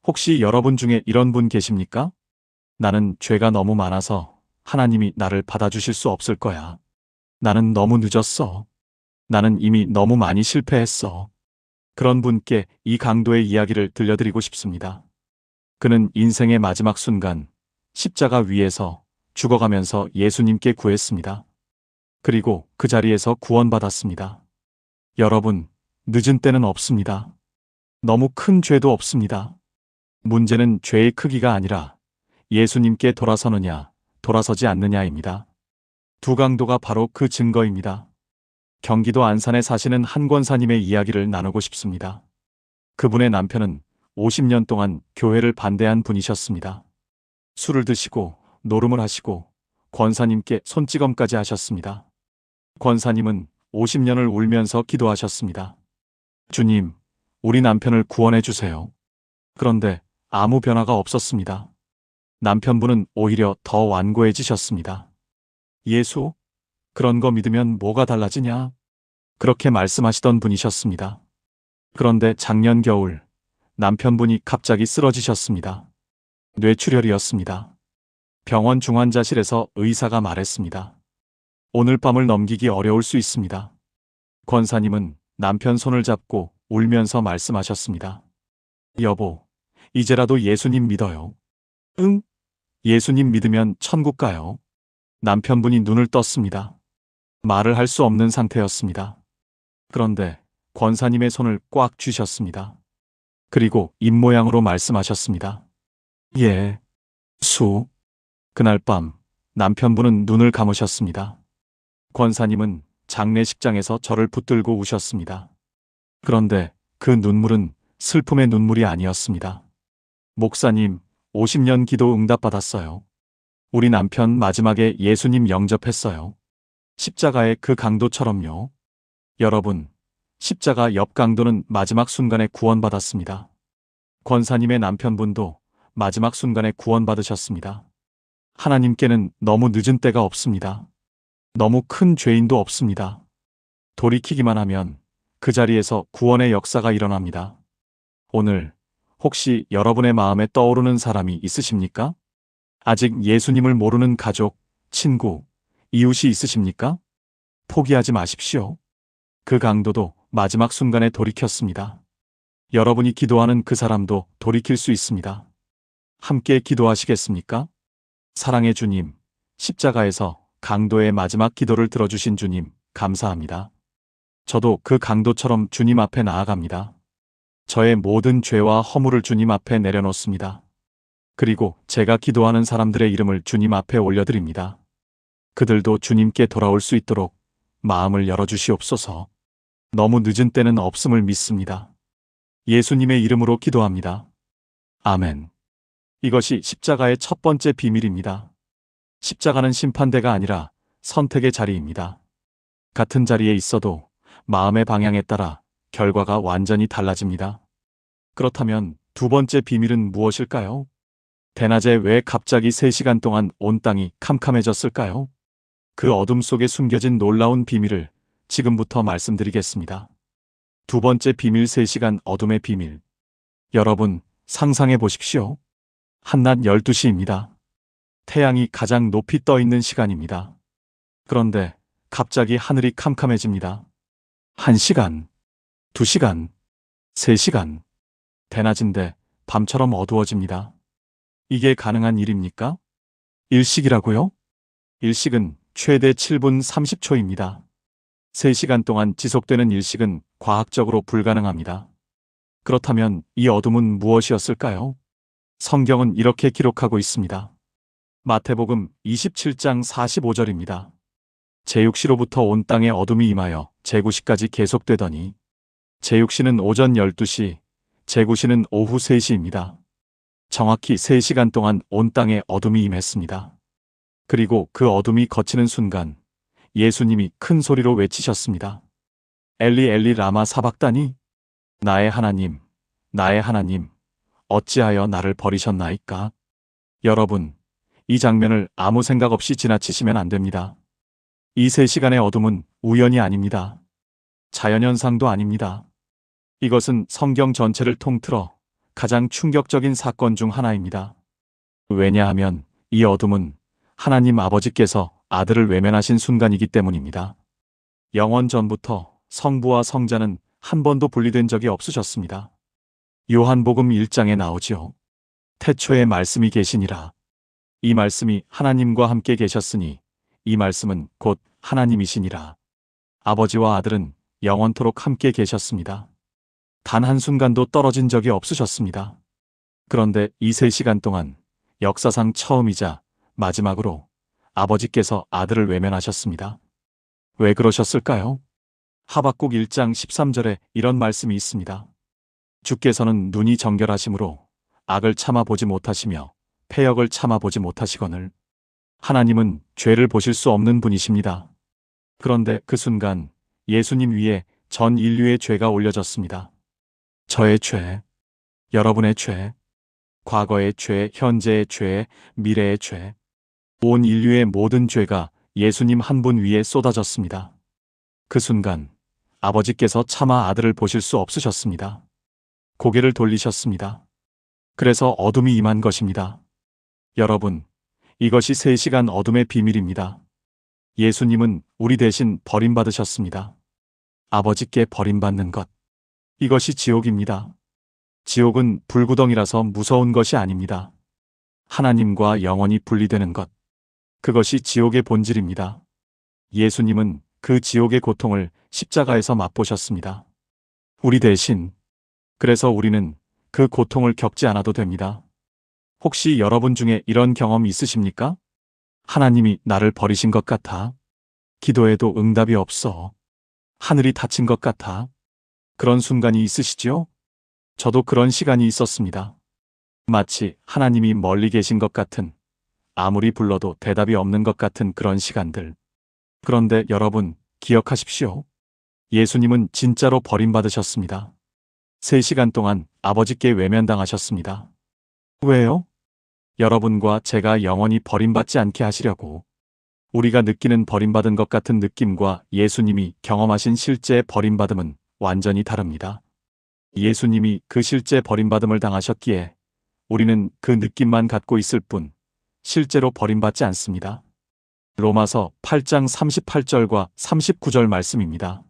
혹시 여러분 중에 이런 분 계십니까? 나는 죄가 너무 많아서 하나님이 나를 받아주실 수 없을 거야. 나는 너무 늦었어. 나는 이미 너무 많이 실패했어. 그런 분께 이 강도의 이야기를 들려드리고 싶습니다. 그는 인생의 마지막 순간 십자가 위에서 죽어가면서 예수님께 구했습니다. 그리고 그 자리에서 구원받았습니다. 여러분, 늦은 때는 없습니다. 너무 큰 죄도 없습니다. 문제는 죄의 크기가 아니라 예수님께 돌아서느냐, 돌아서지 않느냐입니다. 두 강도가 바로 그 증거입니다. 경기도 안산에 사시는 한 권사님의 이야기를 나누고 싶습니다. 그분의 남편은 50년 동안 교회를 반대한 분이셨습니다. 술을 드시고 노름을 하시고 권사님께 손찌검까지 하셨습니다. 권사님은 50년을 울면서 기도하셨습니다. 주님, 우리 남편을 구원해 주세요. 그런데 아무 변화가 없었습니다. 남편분은 오히려 더 완고해지셨습니다. 예수? 그런 거 믿으면 뭐가 달라지냐? 그렇게 말씀하시던 분이셨습니다. 그런데 작년 겨울 남편분이 갑자기 쓰러지셨습니다. 뇌출혈이었습니다. 병원 중환자실에서 의사가 말했습니다. 오늘 밤을 넘기기 어려울 수 있습니다. 권사님은 남편 손을 잡고 울면서 말씀하셨습니다. 여보, 이제라도 예수님 믿어요. 응? 예수님 믿으면 천국 가요. 남편분이 눈을 떴습니다. 말을 할 수 없는 상태였습니다. 그런데 권사님의 손을 꽉 쥐셨습니다. 그리고 입모양으로 말씀하셨습니다. 예, 수. 그날 밤 남편분은 눈을 감으셨습니다. 권사님은 장례식장에서 저를 붙들고 우셨습니다. 그런데 그 눈물은 슬픔의 눈물이 아니었습니다. 목사님, 50년 기도 응답받았어요. 우리 남편 마지막에 예수님 영접했어요. 십자가의 그 강도처럼요. 여러분, 십자가 옆 강도는 마지막 순간에 구원받았습니다. 권사님의 남편분도 마지막 순간에 구원받으셨습니다. 하나님께는 너무 늦은 때가 없습니다. 너무 큰 죄인도 없습니다. 돌이키기만 하면 그 자리에서 구원의 역사가 일어납니다. 오늘 혹시 여러분의 마음에 떠오르는 사람이 있으십니까? 아직 예수님을 모르는 가족, 친구, 이웃이 있으십니까? 포기하지 마십시오. 그 강도도 마지막 순간에 돌이켰습니다. 여러분이 기도하는 그 사람도 돌이킬 수 있습니다. 함께 기도하시겠습니까? 사랑의 주님, 십자가에서 강도의 마지막 기도를 들어주신 주님, 감사합니다. 저도 그 강도처럼 주님 앞에 나아갑니다. 저의 모든 죄와 허물을 주님 앞에 내려놓습니다. 그리고 제가 기도하는 사람들의 이름을 주님 앞에 올려드립니다. 그들도 주님께 돌아올 수 있도록 마음을 열어주시옵소서. 너무 늦은 때는 없음을 믿습니다. 예수님의 이름으로 기도합니다. 아멘. 이것이 십자가의 첫 번째 비밀입니다. 십자가는 심판대가 아니라 선택의 자리입니다. 같은 자리에 있어도 마음의 방향에 따라 결과가 완전히 달라집니다. 그렇다면 두 번째 비밀은 무엇일까요? 대낮에 왜 갑자기 3시간 동안 온 땅이 캄캄해졌을까요? 그 어둠 속에 숨겨진 놀라운 비밀을 지금부터 말씀드리겠습니다. 두 번째 비밀, 3시간 어둠의 비밀. 여러분, 상상해 보십시오. 한낮 12시입니다. 태양이 가장 높이 떠 있는 시간입니다. 그런데 갑자기 하늘이 캄캄해집니다. 1시간, 2시간, 3시간. 대낮인데 밤처럼 어두워집니다. 이게 가능한 일입니까? 일식이라고요? 일식은 최대 7분 30초입니다. 3시간 동안 지속되는 일식은 과학적으로 불가능합니다. 그렇다면 이 어둠은 무엇이었을까요? 성경은 이렇게 기록하고 있습니다. 마태복음 27장 45절입니다. 제6시로부터 온 땅에 어둠이 임하여 제9시까지 계속되더니 제6시는 오전 12시, 제9시는 오후 3시입니다. 정확히 3시간 동안 온 땅에 어둠이 임했습니다. 그리고 그 어둠이 걷히는 순간 예수님이 큰 소리로 외치셨습니다. 엘리 엘리 라마 사박다니? 나의 하나님, 나의 하나님, 어찌하여 나를 버리셨나이까? 여러분, 이 장면을 아무 생각 없이 지나치시면 안 됩니다. 이 3시간의 어둠은 우연이 아닙니다. 자연현상도 아닙니다. 이것은 성경 전체를 통틀어 가장 충격적인 사건 중 하나입니다. 왜냐하면 이 어둠은 하나님 아버지께서 아들을 외면하신 순간이기 때문입니다. 영원 전부터 성부와 성자는 한 번도 분리된 적이 없으셨습니다. 요한복음 1장에 나오지요. 태초에 말씀이 계시니라. 이 말씀이 하나님과 함께 계셨으니 이 말씀은 곧 하나님이시니라. 아버지와 아들은 영원토록 함께 계셨습니다. 단 한순간도 떨어진 적이 없으셨습니다. 그런데 이 3시간 동안 역사상 처음이자 마지막으로 아버지께서 아들을 외면하셨습니다. 왜 그러셨을까요? 하박국 1장 13절에 이런 말씀이 있습니다. 주께서는 눈이 정결하심으로 악을 참아보지 못하시며 패역을 참아보지 못하시거늘 하나님은 죄를 보실 수 없는 분이십니다. 그런데 그 순간 예수님 위에 전 인류의 죄가 올려졌습니다. 저의 죄, 여러분의 죄, 과거의 죄, 현재의 죄, 미래의 죄, 온 인류의 모든 죄가 예수님 한 분 위에 쏟아졌습니다. 그 순간 아버지께서 차마 아들을 보실 수 없으셨습니다. 고개를 돌리셨습니다. 그래서 어둠이 임한 것입니다. 여러분, 이것이 3시간 어둠의 비밀입니다. 예수님은 우리 대신 버림받으셨습니다. 아버지께 버림받는 것. 이것이 지옥입니다. 지옥은 불구덩이라서 무서운 것이 아닙니다. 하나님과 영원히 분리되는 것. 그것이 지옥의 본질입니다. 예수님은 그 지옥의 고통을 십자가에서 맛보셨습니다. 우리 대신. 그래서 우리는 그 고통을 겪지 않아도 됩니다. 혹시 여러분 중에 이런 경험 있으십니까? 하나님이 나를 버리신 것 같아. 기도해도 응답이 없어. 하늘이 닫힌 것 같아. 그런 순간이 있으시지요? 저도 그런 시간이 있었습니다. 마치 하나님이 멀리 계신 것 같은, 아무리 불러도 대답이 없는 것 같은 그런 시간들. 그런데 여러분, 기억하십시오. 예수님은 진짜로 버림받으셨습니다. 3시간 동안 아버지께 외면당하셨습니다. 왜요? 여러분과 제가 영원히 버림받지 않게 하시려고. 우리가 느끼는 버림받은 것 같은 느낌과 예수님이 경험하신 실제 버림받음은 완전히 다릅니다. 예수님이 그 실제 버림받음을 당하셨기에 우리는 그 느낌만 갖고 있을 뿐 실제로 버림받지 않습니다. 로마서 8장 38절과 39절 말씀입니다.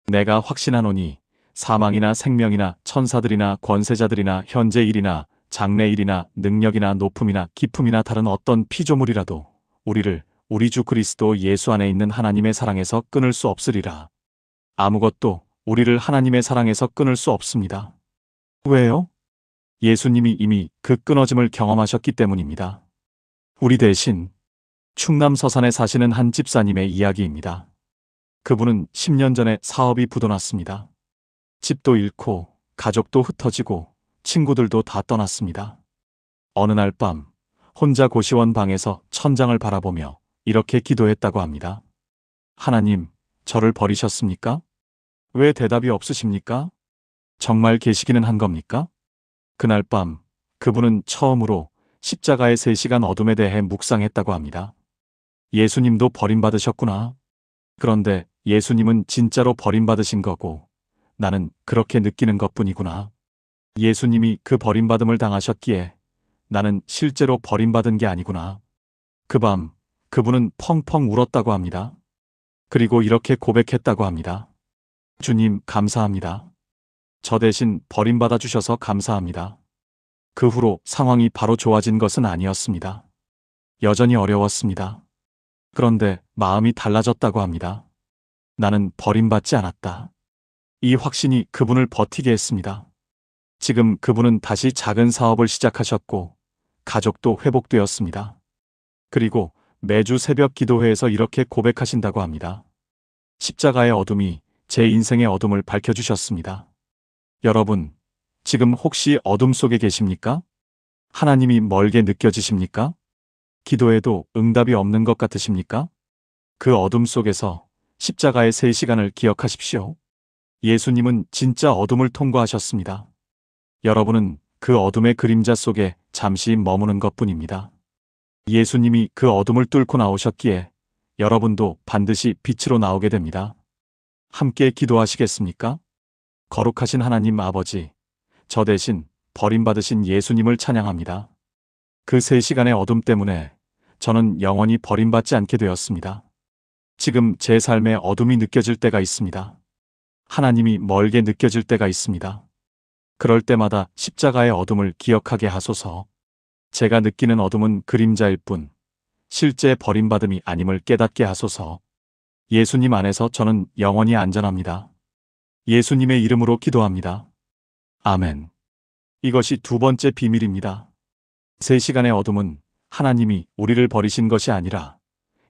내가 확신하노니 사망이나 생명이나 천사들이나 권세자들이나 현재 일이나 장래 일이나 능력이나 높음이나 깊음이나 다른 어떤 피조물이라도 우리를 우리 주 그리스도 예수 안에 있는 하나님의 사랑에서 끊을 수 없으리라. 아무것도 우리를 하나님의 사랑에서 끊을 수 없습니다. 왜요? 예수님이 이미 그 끊어짐을 경험하셨기 때문입니다. 우리 대신 충남 서산에 사시는 한 집사님의 이야기입니다. 그분은 10년 전에 사업이 부도났습니다. 집도 잃고 가족도 흩어지고 친구들도 다 떠났습니다. 어느 날 밤 혼자 고시원 방에서 천장을 바라보며 이렇게 기도했다고 합니다. 하나님, 저를 버리셨습니까? 왜 대답이 없으십니까? 정말 계시기는 한 겁니까? 그날 밤 그분은 처음으로 십자가의 3시간 어둠에 대해 묵상했다고 합니다. 예수님도 버림받으셨구나. 그런데 예수님은 진짜로 버림받으신 거고 나는 그렇게 느끼는 것뿐이구나. 예수님이 그 버림받음을 당하셨기에 나는 실제로 버림받은 게 아니구나. 그 밤 그분은 펑펑 울었다고 합니다. 그리고 이렇게 고백했다고 합니다. 주님, 감사합니다. 저 대신 버림받아 주셔서 감사합니다. 그 후로 상황이 바로 좋아진 것은 아니었습니다. 여전히 어려웠습니다. 그런데 마음이 달라졌다고 합니다. 나는 버림받지 않았다. 이 확신이 그분을 버티게 했습니다. 지금 그분은 다시 작은 사업을 시작하셨고 가족도 회복되었습니다. 그리고 매주 새벽 기도회에서 이렇게 고백하신다고 합니다. 십자가의 어둠이 제 인생의 어둠을 밝혀주셨습니다. 여러분, 지금 혹시 어둠 속에 계십니까? 하나님이 멀게 느껴지십니까? 기도해도 응답이 없는 것 같으십니까? 그 어둠 속에서 십자가의 3시간을 기억하십시오. 예수님은 진짜 어둠을 통과하셨습니다. 여러분은 그 어둠의 그림자 속에 잠시 머무는 것뿐입니다. 예수님이 그 어둠을 뚫고 나오셨기에 여러분도 반드시 빛으로 나오게 됩니다. 함께 기도하시겠습니까? 거룩하신 하나님 아버지, 저 대신 버림받으신 예수님을 찬양합니다. 그 3시간의 어둠 때문에 저는 영원히 버림받지 않게 되었습니다. 지금 제 삶에 어둠이 느껴질 때가 있습니다. 하나님이 멀게 느껴질 때가 있습니다. 그럴 때마다 십자가의 어둠을 기억하게 하소서. 제가 느끼는 어둠은 그림자일 뿐 실제 버림받음이 아님을 깨닫게 하소서. 예수님 안에서 저는 영원히 안전합니다. 예수님의 이름으로 기도합니다. 아멘. 이것이 두 번째 비밀입니다. 3시간의 어둠은 하나님이 우리를 버리신 것이 아니라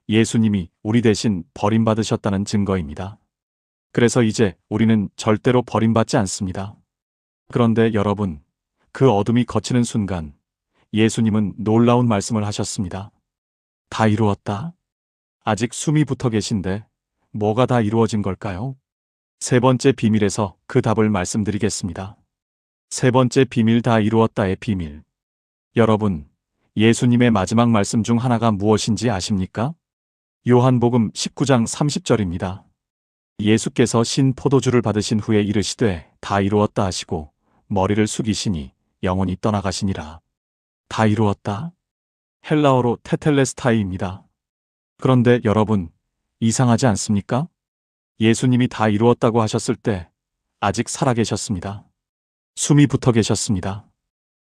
예수님이 우리 대신 버림받으셨다는 증거입니다. 그래서 이제 우리는 절대로 버림받지 않습니다. 그런데 여러분, 그 어둠이 걷히는 순간 예수님은 놀라운 말씀을 하셨습니다. 다 이루었다. 아직 숨이 붙어 계신데 뭐가 다 이루어진 걸까요? 세 번째 비밀에서 그 답을 말씀드리겠습니다. 세 번째 비밀, 다 이루었다의 비밀. 여러분, 예수님의 마지막 말씀 중 하나가 무엇인지 아십니까? 요한복음 19장 30절입니다. 예수께서 신 포도주를 받으신 후에 이르시되 다 이루었다 하시고 머리를 숙이시니 영혼이 떠나가시니라. 다 이루었다. 헬라어로 테텔레스타이입니다. 그런데 여러분, 이상하지 않습니까? 예수님이 다 이루었다고 하셨을 때 아직 살아계셨습니다. 숨이 붙어 계셨습니다.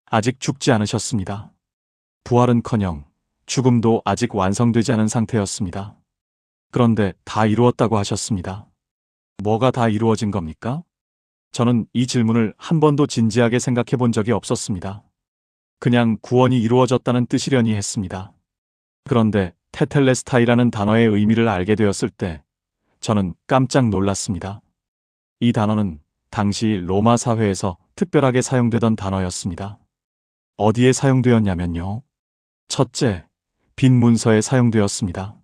아직 죽지 않으셨습니다. 부활은커녕 죽음도 아직 완성되지 않은 상태였습니다. 그런데 다 이루었다고 하셨습니다. 뭐가 다 이루어진 겁니까? 저는 이 질문을 한 번도 진지하게 생각해 본 적이 없었습니다. 그냥 구원이 이루어졌다는 뜻이려니 했습니다. 그런데 테텔레스타이라는 단어의 의미를 알게 되었을 때 저는 깜짝 놀랐습니다. 이 단어는 당시 로마 사회에서 특별하게 사용되던 단어였습니다. 어디에 사용되었냐면요. 첫째, 빈 문서에 사용되었습니다.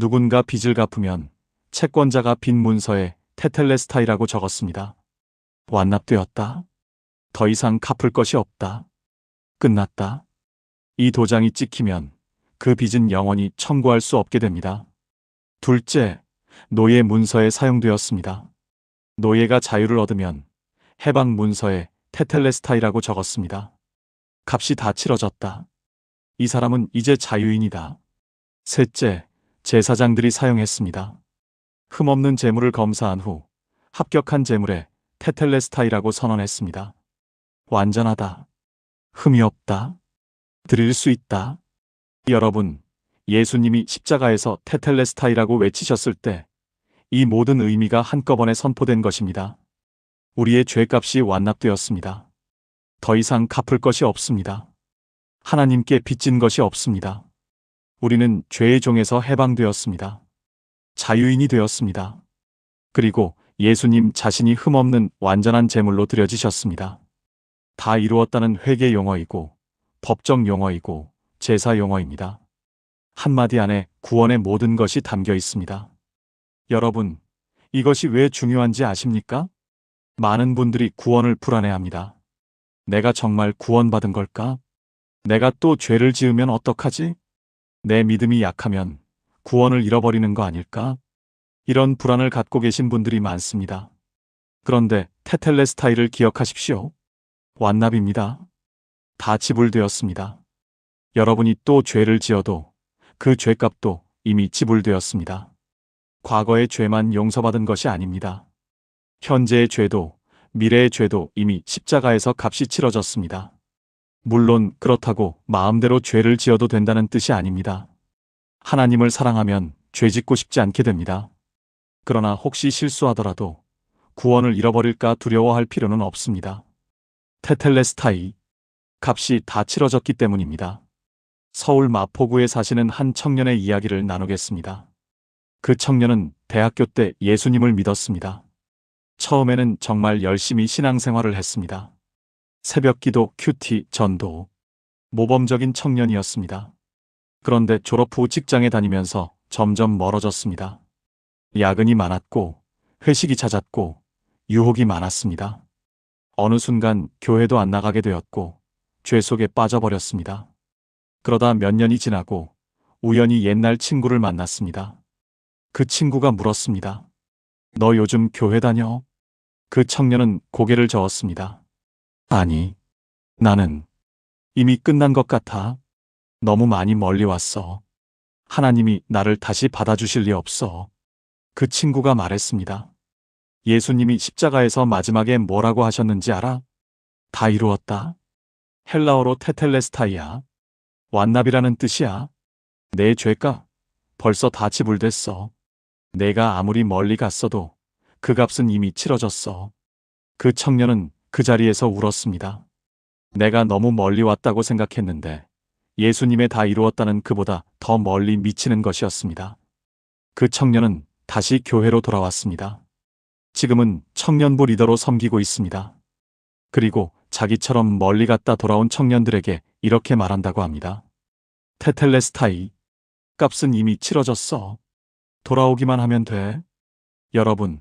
누군가 빚을 갚으면 채권자가 빈 문서에 테텔레스타이라고 적었습니다. 완납되었다. 더 이상 갚을 것이 없다. 끝났다. 이 도장이 찍히면 그 빚은 영원히 청구할 수 없게 됩니다. 둘째, 노예 문서에 사용되었습니다. 노예가 자유를 얻으면 해방 문서에 테텔레스타이라고 적었습니다. 값이 다 치러졌다. 이 사람은 이제 자유인이다. 셋째, 제사장들이 사용했습니다. 흠없는 재물을 검사한 후 합격한 재물에 테텔레스타이라고 선언했습니다. 완전하다. 흠이 없다. 드릴 수 있다. 여러분, 예수님이 십자가에서 테텔레스타이라고 외치셨을 때 이 모든 의미가 한꺼번에 선포된 것입니다. 우리의 죄값이 완납되었습니다. 더 이상 갚을 것이 없습니다. 하나님께 빚진 것이 없습니다. 우리는 죄의 종에서 해방되었습니다. 자유인이 되었습니다. 그리고 예수님 자신이 흠없는 완전한 제물로 드려지셨습니다. 다 이루었다는 회개 용어이고 법정 용어이고 제사 용어입니다. 한마디 안에 구원의 모든 것이 담겨 있습니다. 여러분, 이것이 왜 중요한지 아십니까? 많은 분들이 구원을 불안해합니다. 내가 정말 구원받은 걸까? 내가 또 죄를 지으면 어떡하지? 내 믿음이 약하면 구원을 잃어버리는 거 아닐까? 이런 불안을 갖고 계신 분들이 많습니다. 그런데 테텔레스타이를 기억하십시오. 완납입니다. 다 지불되었습니다. 여러분이 또 죄를 지어도 그 죄값도 이미 지불되었습니다. 과거의 죄만 용서받은 것이 아닙니다. 현재의 죄도 미래의 죄도 이미 십자가에서 값이 치러졌습니다. 물론 그렇다고 마음대로 죄를 지어도 된다는 뜻이 아닙니다. 하나님을 사랑하면 죄 짓고 싶지 않게 됩니다. 그러나 혹시 실수하더라도 구원을 잃어버릴까 두려워할 필요는 없습니다. 테텔레스타이, 값이 다 치러졌기 때문입니다. 서울 마포구에 사시는 한 청년의 이야기를 나누겠습니다. 그 청년은 대학교 때 예수님을 믿었습니다. 처음에는 정말 열심히 신앙생활을 했습니다. 새벽기도, 큐티, 전도, 모범적인 청년이었습니다. 그런데 졸업 후 직장에 다니면서 점점 멀어졌습니다. 야근이 많았고 회식이 잦았고 유혹이 많았습니다. 어느 순간 교회도 안 나가게 되었고 죄 속에 빠져버렸습니다. 그러다 몇 년이 지나고 우연히 옛날 친구를 만났습니다. 그 친구가 물었습니다. 너 요즘 교회 다녀? 그 청년은 고개를 저었습니다. 아니, 나는 이미 끝난 것 같아. 너무 많이 멀리 왔어. 하나님이 나를 다시 받아주실 리 없어. 그 친구가 말했습니다. 예수님이 십자가에서 마지막에 뭐라고 하셨는지 알아? 다 이루었다. 헬라어로 테텔레스타이야. 완납이라는 뜻이야. 내 죄가 벌써 다 지불됐어. 내가 아무리 멀리 갔어도 그 값은 이미 치러졌어. 그 청년은 그 자리에서 울었습니다. 내가 너무 멀리 왔다고 생각했는데 예수님의 다 이루었다는 그보다 더 멀리 미치는 것이었습니다. 그 청년은 다시 교회로 돌아왔습니다. 지금은 청년부 리더로 섬기고 있습니다. 그리고 자기처럼 멀리 갔다 돌아온 청년들에게 이렇게 말한다고 합니다. 테텔레스타이, 값은 이미 치러졌어. 돌아오기만 하면 돼. 여러분,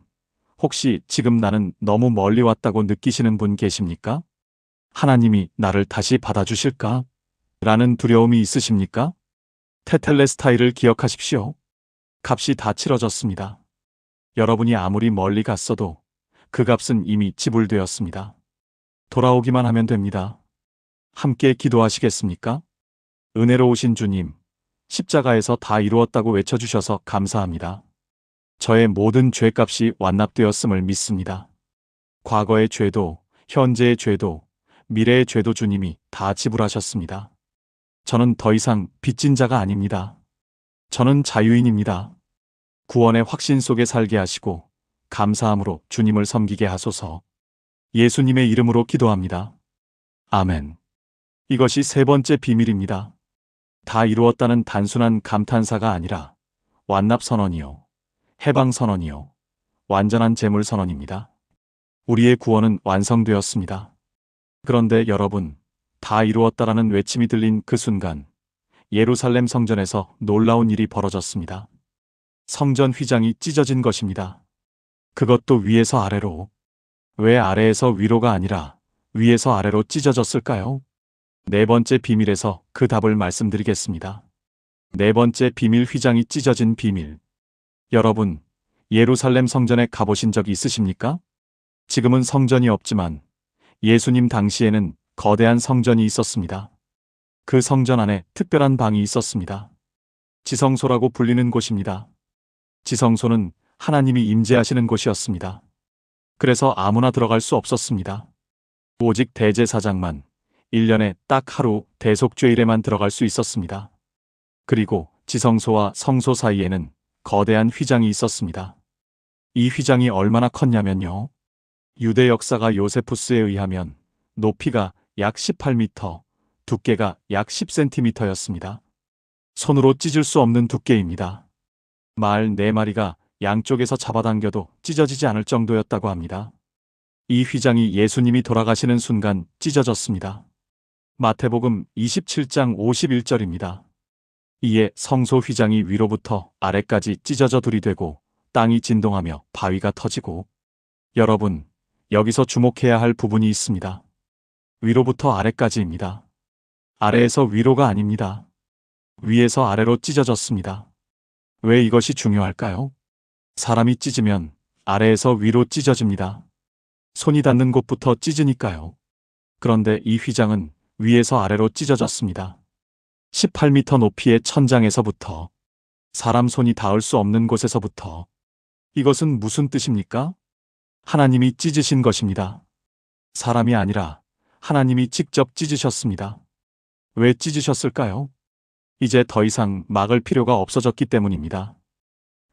혹시 지금 나는 너무 멀리 왔다고 느끼시는 분 계십니까? 하나님이 나를 다시 받아주실까? 라는 두려움이 있으십니까? 테텔레스타이를 기억하십시오. 값이 다 치러졌습니다. 여러분이 아무리 멀리 갔어도 그 값은 이미 지불되었습니다. 돌아오기만 하면 됩니다. 함께 기도하시겠습니까? 은혜로우신 주님, 십자가에서 다 이루었다고 외쳐주셔서 감사합니다. 저의 모든 죄값이 완납되었음을 믿습니다. 과거의 죄도, 현재의 죄도, 미래의 죄도 주님이 다 지불하셨습니다. 저는 더 이상 빚진 자가 아닙니다. 저는 자유인입니다. 구원의 확신 속에 살게 하시고 감사함으로 주님을 섬기게 하소서. 예수님의 이름으로 기도합니다. 아멘. 이것이 세 번째 비밀입니다. 다 이루었다는 단순한 감탄사가 아니라 완납 선언이요, 해방 선언이요, 완전한 재물 선언입니다. 우리의 구원은 완성되었습니다. 그런데 여러분, 다 이루었다라는 외침이 들린 그 순간 예루살렘 성전에서 놀라운 일이 벌어졌습니다. 성전 휘장이 찢어진 것입니다. 그것도 위에서 아래로. 왜 아래에서 위로가 아니라 위에서 아래로 찢어졌을까요? 네 번째 비밀에서 그 답을 말씀드리겠습니다. 네 번째 비밀, 휘장이 찢어진 비밀. 여러분, 예루살렘 성전에 가보신 적 있으십니까? 지금은 성전이 없지만 예수님 당시에는 거대한 성전이 있었습니다. 그 성전 안에 특별한 방이 있었습니다. 지성소라고 불리는 곳입니다. 지성소는 하나님이 임재하시는 곳이었습니다. 그래서 아무나 들어갈 수 없었습니다. 오직 대제사장만 1년에 딱 하루 대속죄일에만 들어갈 수 있었습니다. 그리고 지성소와 성소 사이에는 거대한 휘장이 있었습니다. 이 휘장이 얼마나 컸냐면요. 유대 역사가 요세푸스에 의하면 높이가 약 18m, 두께가 약 10cm였습니다. 손으로 찢을 수 없는 두께입니다. 말 4마리가 양쪽에서 잡아당겨도 찢어지지 않을 정도였다고 합니다. 이 휘장이 예수님이 돌아가시는 순간 찢어졌습니다. 마태복음 27장 51절입니다. 이에 성소 휘장이 위로부터 아래까지 찢어져 둘이 되고 땅이 진동하며 바위가 터지고, 여러분, 여기서 주목해야 할 부분이 있습니다. 위로부터 아래까지입니다. 아래에서 위로가 아닙니다. 위에서 아래로 찢어졌습니다. 왜 이것이 중요할까요? 사람이 찢으면 아래에서 위로 찢어집니다. 손이 닿는 곳부터 찢으니까요. 그런데 이 휘장은 위에서 아래로 찢어졌습니다. 18m 높이의 천장에서부터, 사람 손이 닿을 수 없는 곳에서부터. 이것은 무슨 뜻입니까? 하나님이 찢으신 것입니다. 사람이 아니라 하나님이 직접 찢으셨습니다. 왜 찢으셨을까요? 이제 더 이상 막을 필요가 없어졌기 때문입니다.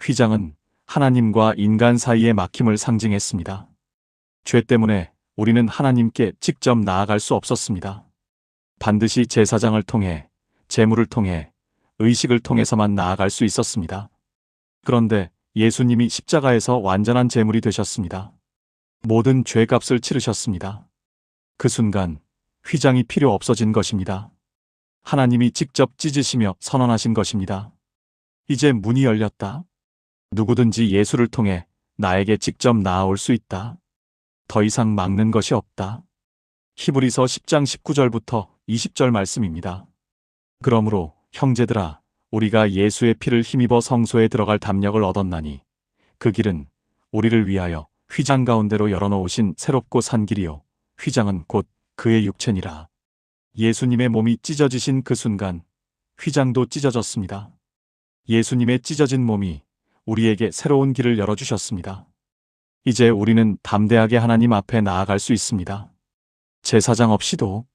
휘장은 하나님과 인간 사이의 막힘을 상징했습니다. 죄 때문에 우리는 하나님께 직접 나아갈 수 없었습니다. 반드시 제사장을 통해, 제물을 통해, 의식을 통해서만 나아갈 수 있었습니다. 그런데 예수님이 십자가에서 완전한 제물이 되셨습니다. 모든 죄값을 치르셨습니다. 그 순간 휘장이 필요 없어진 것입니다. 하나님이 직접 찢으시며 선언하신 것입니다. 이제 문이 열렸다. 누구든지 예수를 통해 나에게 직접 나아올 수 있다. 더 이상 막는 것이 없다. 히브리서 10장 19절부터 20절 말씀입니다. 그러므로 형제들아, 우리가 예수의 피를 힘입어 성소에 들어갈 담력을 얻었나니 그 길은 우리를 위하여 휘장 가운데로 열어놓으신 새롭고 산 길이요, 휘장은 곧 그의 육체니라. 예수님의 몸이 찢어지신 그 순간 휘장도 찢어졌습니다. 예수님의 찢어진 몸이 우리에게 새로운 길을 열어주셨습니다. 이제 우리는 담대하게 하나님 앞에 나아갈 수 있습니다. 제사장 없이도,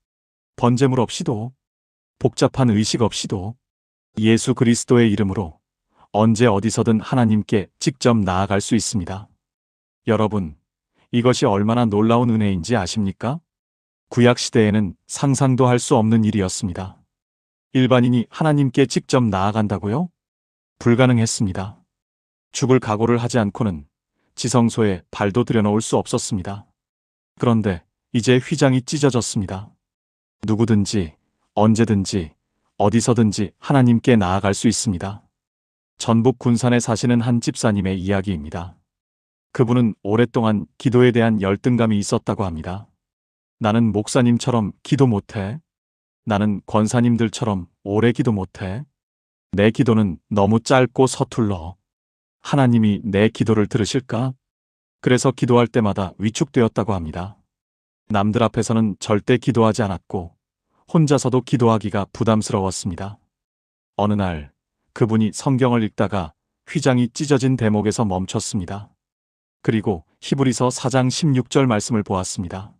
번제물 없이도, 복잡한 의식 없이도 예수 그리스도의 이름으로 언제 어디서든 하나님께 직접 나아갈 수 있습니다. 여러분, 이것이 얼마나 놀라운 은혜인지 아십니까? 구약시대에는 상상도 할 수 없는 일이었습니다. 일반인이 하나님께 직접 나아간다고요? 불가능했습니다. 죽을 각오를 하지 않고는 지성소에 발도 들여놓을 수 없었습니다. 그런데 이제 휘장이 찢어졌습니다. 누구든지, 언제든지, 어디서든지 하나님께 나아갈 수 있습니다. 전북 군산에 사시는 한 집사님의 이야기입니다. 그분은 오랫동안 기도에 대한 열등감이 있었다고 합니다. 나는 목사님처럼 기도 못해. 나는 권사님들처럼 오래 기도 못해. 내 기도는 너무 짧고 서툴러. 하나님이 내 기도를 들으실까? 그래서 기도할 때마다 위축되었다고 합니다. 남들 앞에서는 절대 기도하지 않았고 혼자서도 기도하기가 부담스러웠습니다. 어느 날 그분이 성경을 읽다가 휘장이 찢어진 대목에서 멈췄습니다. 그리고 히브리서 4장 16절 말씀을 보았습니다.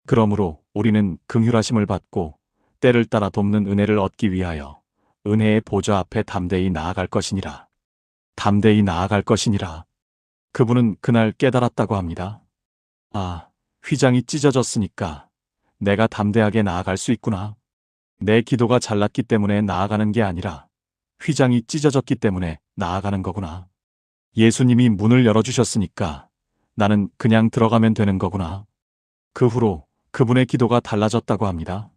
그러므로 우리는 긍휼하심을 받고 때를 따라 돕는 은혜를 얻기 위하여 은혜의 보좌 앞에 담대히 나아갈 것이니라. 담대히 나아갈 것이니라. 그분은 그날 깨달았다고 합니다. 아, 휘장이 찢어졌으니까 내가 담대하게 나아갈 수 있구나. 내 기도가 잘났기 때문에 나아가는 게 아니라 휘장이 찢어졌기 때문에 나아가는 거구나. 예수님이 문을 열어주셨으니까 나는 그냥 들어가면 되는 거구나. 그 후로 그분의 기도가 달라졌다고 합니다.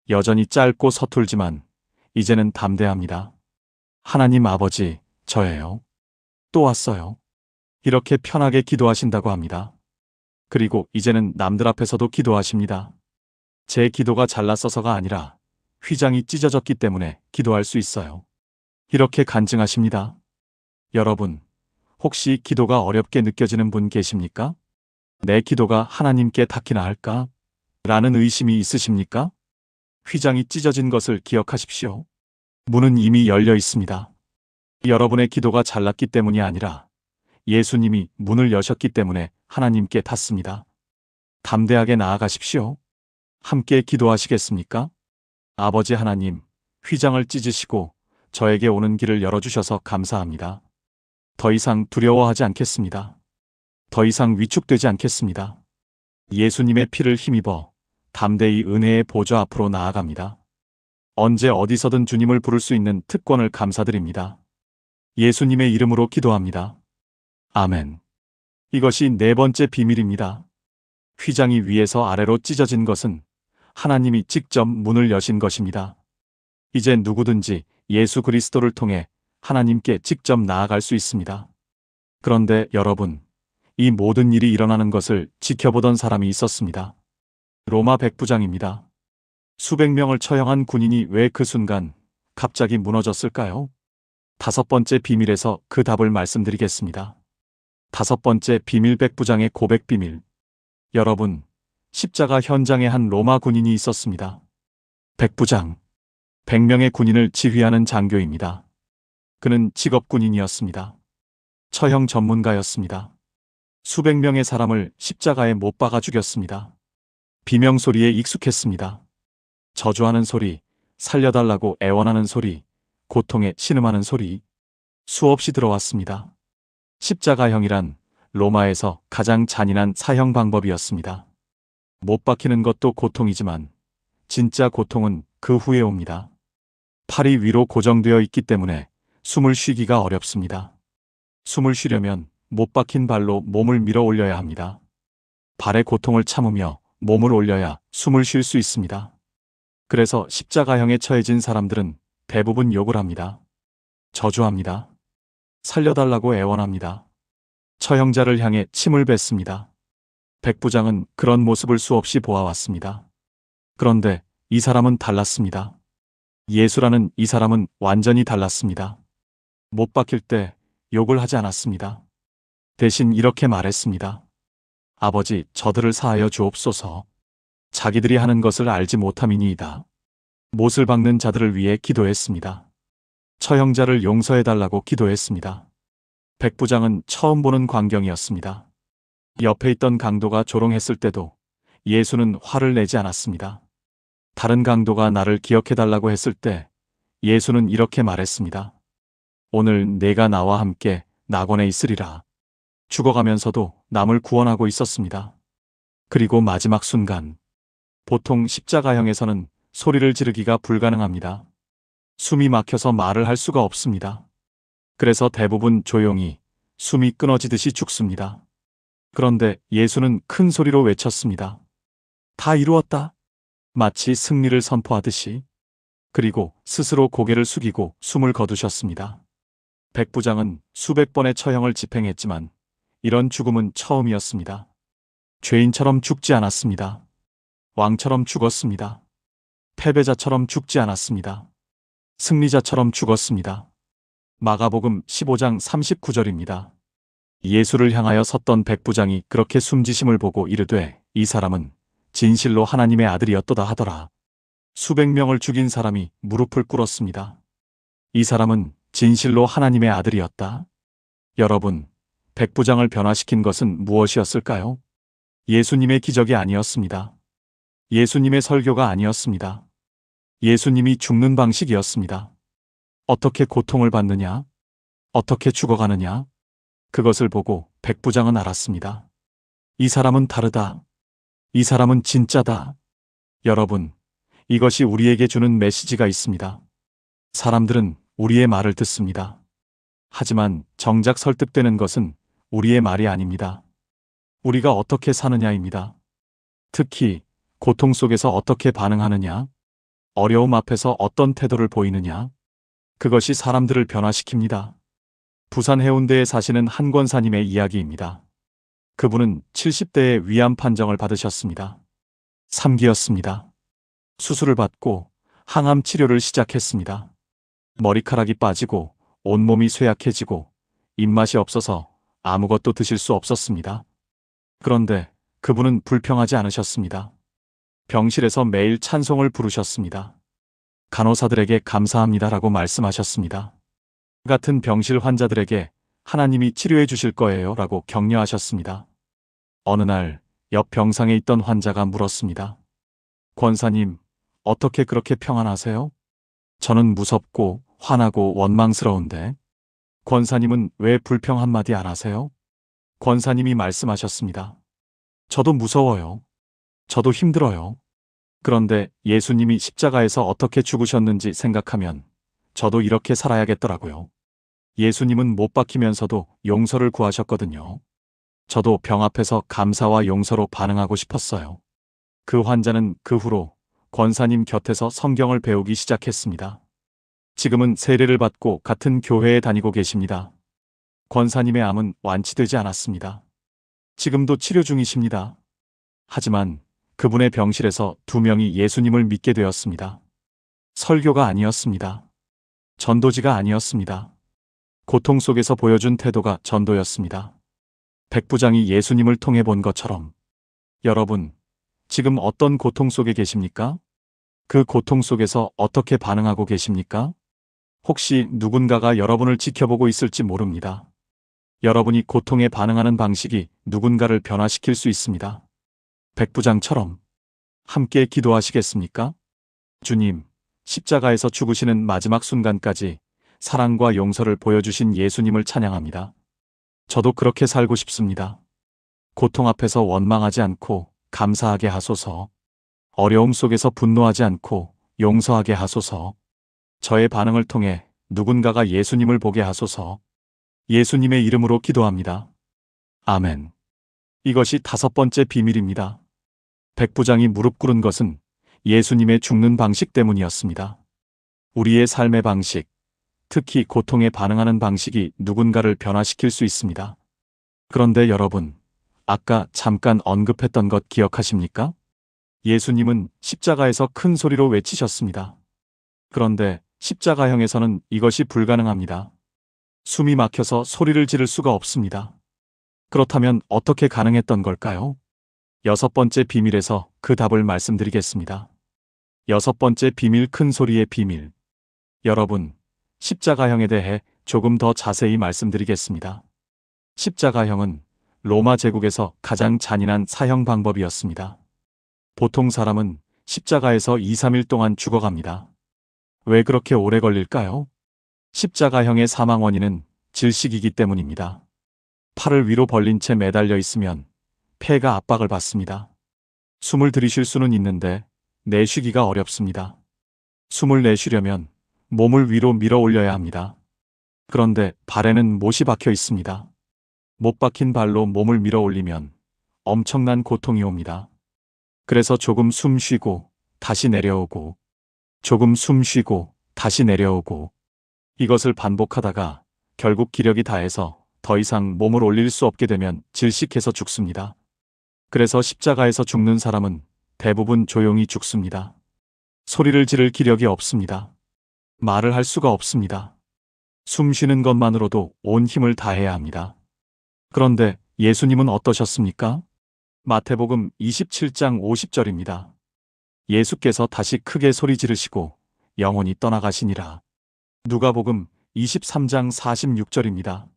여전히 짧고 서툴지만 이제는 담대합니다. 하나님 아버지, 저예요. 또 왔어요. 이렇게 편하게 기도하신다고 합니다. 그리고 이제는 남들 앞에서도 기도하십니다. 제 기도가 잘났어서가 아니라 휘장이 찢어졌기 때문에 기도할 수 있어요. 이렇게 간증하십니다. 여러분, 혹시 기도가 어렵게 느껴지는 분 계십니까? 내 기도가 하나님께 닿기나 할까? 라는 의심이 있으십니까? 휘장이 찢어진 것을 기억하십시오. 문은 이미 열려 있습니다. 여러분의 기도가 잘났기 때문이 아니라 예수님이 문을 여셨기 때문에 하나님께 닿습니다. 담대하게 나아가십시오. 함께 기도하시겠습니까? 아버지 하나님, 휘장을 찢으시고 저에게 오는 길을 열어주셔서 감사합니다. 더 이상 두려워하지 않겠습니다. 더 이상 위축되지 않겠습니다. 예수님의 피를 힘입어 담대히 은혜의 보좌 앞으로 나아갑니다. 언제 어디서든 주님을 부를 수 있는 특권을 감사드립니다. 예수님의 이름으로 기도합니다. 아멘. 이것이 네 번째 비밀입니다. 휘장이 위에서 아래로 찢어진 것은 하나님이 직접 문을 여신 것입니다. 이제 누구든지 예수 그리스도를 통해 하나님께 직접 나아갈 수 있습니다. 그런데 여러분, 이 모든 일이 일어나는 것을 지켜보던 사람이 있었습니다. 로마 백부장입니다. 수백 명을 처형한 군인이 왜 그 순간 갑자기 무너졌을까요? 다섯 번째 비밀에서 그 답을 말씀드리겠습니다. 다섯 번째 비밀, 백부장의 고백 비밀. 여러분, 십자가 현장에 한 로마 군인이 있었습니다. 백부장. 100명의 군인을 지휘하는 장교입니다. 그는 직업 군인이었습니다. 처형 전문가였습니다. 수백 명의 사람을 십자가에 못 박아 죽였습니다. 비명소리에 익숙했습니다. 저주하는 소리, 살려달라고 애원하는 소리, 고통에 신음하는 소리, 수없이 들어왔습니다. 십자가형이란 로마에서 가장 잔인한 사형 방법이었습니다. 못 박히는 것도 고통이지만 진짜 고통은 그 후에 옵니다. 팔이 위로 고정되어 있기 때문에 숨을 쉬기가 어렵습니다. 숨을 쉬려면 못 박힌 발로 몸을 밀어 올려야 합니다. 발의 고통을 참으며 몸을 올려야 숨을 쉴 수 있습니다. 그래서 십자가형에 처해진 사람들은 대부분 욕을 합니다. 저주합니다. 살려달라고 애원합니다. 처형자를 향해 침을 뱉습니다. 백부장은 그런 모습을 수없이 보아왔습니다. 그런데 이 사람은 달랐습니다. 예수라는 이 사람은 완전히 달랐습니다. 못 박힐 때 욕을 하지 않았습니다. 대신 이렇게 말했습니다. 아버지, 저들을 사하여 주옵소서. 자기들이 하는 것을 알지 못함이니이다. 못을 박는 자들을 위해 기도했습니다. 처형자를 용서해달라고 기도했습니다. 백부장은 처음 보는 광경이었습니다. 옆에 있던 강도가 조롱했을 때도 예수는 화를 내지 않았습니다. 다른 강도가 나를 기억해달라고 했을 때 예수는 이렇게 말했습니다. 오늘 내가 나와 함께 낙원에 있으리라. 죽어가면서도 남을 구원하고 있었습니다. 그리고 마지막 순간, 보통 십자가형에서는 소리를 지르기가 불가능합니다. 숨이 막혀서 말을 할 수가 없습니다. 그래서 대부분 조용히 숨이 끊어지듯이 죽습니다. 그런데 예수는 큰 소리로 외쳤습니다. 다 이루었다. 마치 승리를 선포하듯이. 그리고 스스로 고개를 숙이고 숨을 거두셨습니다. 백부장은 수백 번의 처형을 집행했지만 이런 죽음은 처음이었습니다. 죄인처럼 죽지 않았습니다. 왕처럼 죽었습니다. 패배자처럼 죽지 않았습니다. 승리자처럼 죽었습니다. 마가복음 15장 39절입니다. 예수를 향하여 섰던 백부장이 그렇게 숨지심을 보고 이르되 이 사람은 진실로 하나님의 아들이었도다 하더라. 수백 명을 죽인 사람이 무릎을 꿇었습니다. 이 사람은 진실로 하나님의 아들이었다. 여러분, 백부장을 변화시킨 것은 무엇이었을까요? 예수님의 기적이 아니었습니다. 예수님의 설교가 아니었습니다. 예수님이 죽는 방식이었습니다. 어떻게 고통을 받느냐? 어떻게 죽어가느냐? 그것을 보고 백부장은 알았습니다. 이 사람은 다르다. 이 사람은 진짜다. 여러분, 이것이 우리에게 주는 메시지가 있습니다. 사람들은 우리의 말을 듣습니다. 하지만 정작 설득되는 것은 우리의 말이 아닙니다. 우리가 어떻게 사느냐입니다. 특히 고통 속에서 어떻게 반응하느냐, 어려움 앞에서 어떤 태도를 보이느냐, 그것이 사람들을 변화시킵니다. 부산 해운대에 사시는 한 권사님의 이야기입니다. 그분은 70대에 위암 판정을 받으셨습니다. 3기였습니다. 수술을 받고 항암 치료를 시작했습니다. 머리카락이 빠지고 온몸이 쇠약해지고 입맛이 없어서 아무것도 드실 수 없었습니다. 그런데 그분은 불평하지 않으셨습니다. 병실에서 매일 찬송을 부르셨습니다. 간호사들에게 감사합니다라고 말씀하셨습니다. 같은 병실 환자들에게 하나님이 치료해 주실 거예요 라고 격려하셨습니다. 어느 날 옆 병상에 있던 환자가 물었습니다. 권사님, 어떻게 그렇게 평안하세요? 저는 무섭고 화나고 원망스러운데 권사님은 왜 불평 한마디 안 하세요? 권사님이 말씀하셨습니다. 저도 무서워요. 저도 힘들어요. 그런데 예수님이 십자가에서 어떻게 죽으셨는지 생각하면 저도 이렇게 살아야겠더라고요. 예수님은 못 박히면서도 용서를 구하셨거든요. 저도 병 앞에서 감사와 용서로 반응하고 싶었어요. 그 환자는 그 후로 권사님 곁에서 성경을 배우기 시작했습니다. 지금은 세례를 받고 같은 교회에 다니고 계십니다. 권사님의 암은 완치되지 않았습니다. 지금도 치료 중이십니다. 하지만 그분의 병실에서 2명이 예수님을 믿게 되었습니다. 설교가 아니었습니다. 전도지가 아니었습니다. 고통 속에서 보여준 태도가 전도였습니다. 백부장이 예수님을 통해 본 것처럼 여러분, 지금 어떤 고통 속에 계십니까? 그 고통 속에서 어떻게 반응하고 계십니까? 혹시 누군가가 여러분을 지켜보고 있을지 모릅니다. 여러분이 고통에 반응하는 방식이 누군가를 변화시킬 수 있습니다. 백부장처럼 함께 기도하시겠습니까? 주님, 십자가에서 죽으시는 마지막 순간까지 사랑과 용서를 보여주신 예수님을 찬양합니다. 저도 그렇게 살고 싶습니다. 고통 앞에서 원망하지 않고 감사하게 하소서. 어려움 속에서 분노하지 않고 용서하게 하소서. 저의 반응을 통해 누군가가 예수님을 보게 하소서. 예수님의 이름으로 기도합니다. 아멘. 이것이 5번째 비밀입니다. 백부장이 무릎 꿇은 것은 예수님의 죽는 방식 때문이었습니다. 우리의 삶의 방식, 특히 고통에 반응하는 방식이 누군가를 변화시킬 수 있습니다. 그런데 여러분, 아까 잠깐 언급했던 것 기억하십니까? 예수님은 십자가에서 큰 소리로 외치셨습니다. 그런데 십자가형에서는 이것이 불가능합니다. 숨이 막혀서 소리를 지를 수가 없습니다. 그렇다면 어떻게 가능했던 걸까요? 6번째 비밀에서 그 답을 말씀드리겠습니다. 6번째 비밀, 큰 소리의 비밀. 여러분, 십자가형에 대해 조금 더 자세히 말씀드리겠습니다. 십자가형은 로마 제국에서 가장 잔인한 사형 방법이었습니다. 보통 사람은 십자가에서 2, 3일 동안 죽어갑니다. 왜 그렇게 오래 걸릴까요? 십자가형의 사망 원인은 질식이기 때문입니다. 팔을 위로 벌린 채 매달려 있으면 폐가 압박을 받습니다. 숨을 들이쉴 수는 있는데 내쉬기가 어렵습니다. 숨을 내쉬려면 몸을 위로 밀어 올려야 합니다. 그런데 발에는 못이 박혀 있습니다. 못 박힌 발로 몸을 밀어 올리면 엄청난 고통이 옵니다. 그래서 조금 숨 쉬고 다시 내려오고 조금 숨 쉬고 다시 내려오고 이것을 반복하다가 결국 기력이 다해서 더 이상 몸을 올릴 수 없게 되면 질식해서 죽습니다. 그래서 십자가에서 죽는 사람은 대부분 조용히 죽습니다. 소리를 지를 기력이 없습니다. 말을 할 수가 없습니다. 숨 쉬는 것만으로도 온 힘을 다해야 합니다. 그런데 예수님은 어떠셨습니까? 마태복음 27장 50절입니다. 예수께서 다시 크게 소리 지르시고 영혼이 떠나가시니라. 누가복음 23장 46절입니다.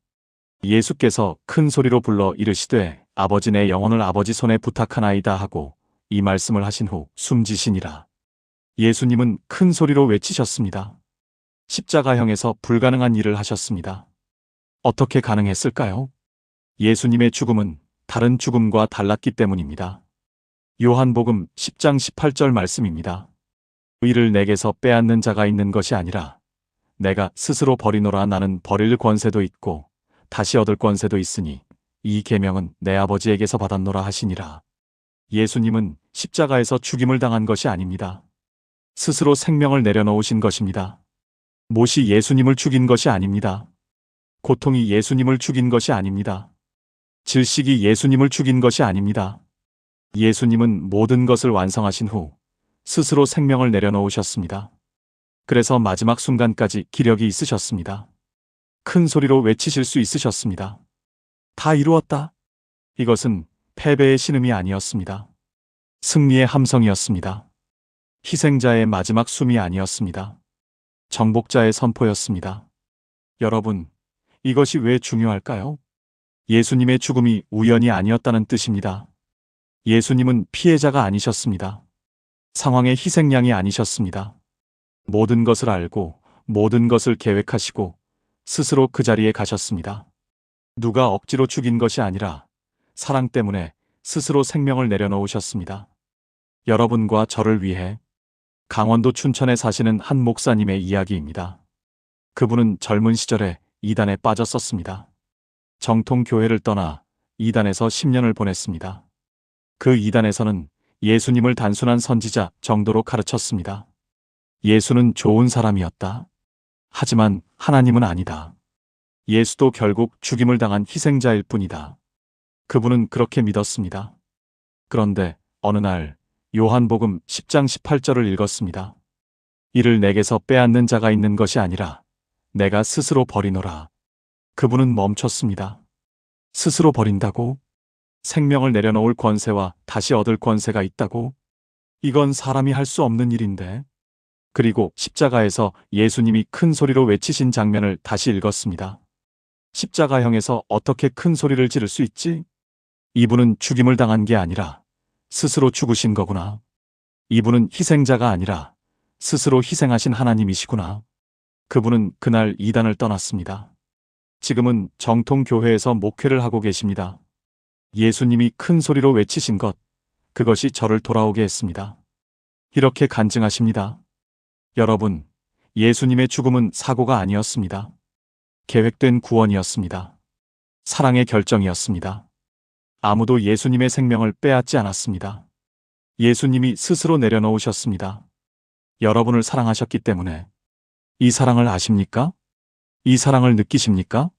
예수께서 큰 소리로 불러 이르시되 아버지 내 영혼을 아버지 손에 부탁하나이다 하고 이 말씀을 하신 후 숨지시니라. 예수님은 큰 소리로 외치셨습니다. 십자가형에서 불가능한 일을 하셨습니다. 어떻게 가능했을까요? 예수님의 죽음은 다른 죽음과 달랐기 때문입니다. 요한복음 10장 18절 말씀입니다. 의를 내게서 빼앗는 자가 있는 것이 아니라 내가 스스로 버리노라. 나는 버릴 권세도 있고 다시 얻을 권세도 있으니 이 계명은 내 아버지에게서 받았노라 하시니라. 예수님은 십자가에서 죽임을 당한 것이 아닙니다. 스스로 생명을 내려놓으신 것입니다. 못이 예수님을 죽인 것이 아닙니다. 고통이 예수님을 죽인 것이 아닙니다. 질식이 예수님을 죽인 것이 아닙니다. 예수님은 모든 것을 완성하신 후 스스로 생명을 내려놓으셨습니다. 그래서 마지막 순간까지 기력이 있으셨습니다. 큰 소리로 외치실 수 있으셨습니다. 다 이루었다. 이것은 패배의 신음이 아니었습니다. 승리의 함성이었습니다. 희생자의 마지막 숨이 아니었습니다. 정복자의 선포였습니다. 여러분, 이것이 왜 중요할까요? 예수님의 죽음이 우연이 아니었다는 뜻입니다. 예수님은 피해자가 아니셨습니다. 상황의 희생양이 아니셨습니다. 모든 것을 알고 모든 것을 계획하시고 스스로 그 자리에 가셨습니다. 누가 억지로 죽인 것이 아니라 사랑 때문에 스스로 생명을 내려놓으셨습니다. 여러분과 저를 위해. 강원도 춘천에 사시는 한 목사님의 이야기입니다. 그분은 젊은 시절에 이단에 빠졌었습니다. 정통 교회를 떠나 이단에서 10년을 보냈습니다. 그 이단에서는 예수님을 단순한 선지자 정도로 가르쳤습니다. 예수는 좋은 사람이었다. 하지만 하나님은 아니다. 예수도 결국 죽임을 당한 희생자일 뿐이다. 그분은 그렇게 믿었습니다. 그런데 어느 날 요한복음 10장 18절을 읽었습니다. 이를 내게서 빼앗는 자가 있는 것이 아니라 내가 스스로 버리노라. 그분은 멈췄습니다. 스스로 버린다고? 생명을 내려놓을 권세와 다시 얻을 권세가 있다고? 이건 사람이 할 수 없는 일인데. 그리고 십자가에서 예수님이 큰 소리로 외치신 장면을 다시 읽었습니다. 십자가형에서 어떻게 큰 소리를 지를 수 있지? 이분은 죽임을 당한 게 아니라 스스로 죽으신 거구나. 이분은 희생자가 아니라 스스로 희생하신 하나님이시구나. 그분은 그날 이단을 떠났습니다. 지금은 정통교회에서 목회를 하고 계십니다. 예수님이 큰 소리로 외치신 것, 그것이 저를 돌아오게 했습니다. 이렇게 간증하십니다. 여러분, 예수님의 죽음은 사고가 아니었습니다. 계획된 구원이었습니다. 사랑의 결정이었습니다. 아무도 예수님의 생명을 빼앗지 않았습니다. 예수님이 스스로 내려놓으셨습니다. 여러분을 사랑하셨기 때문에. 이 사랑을 아십니까? 이 사랑을 느끼십니까?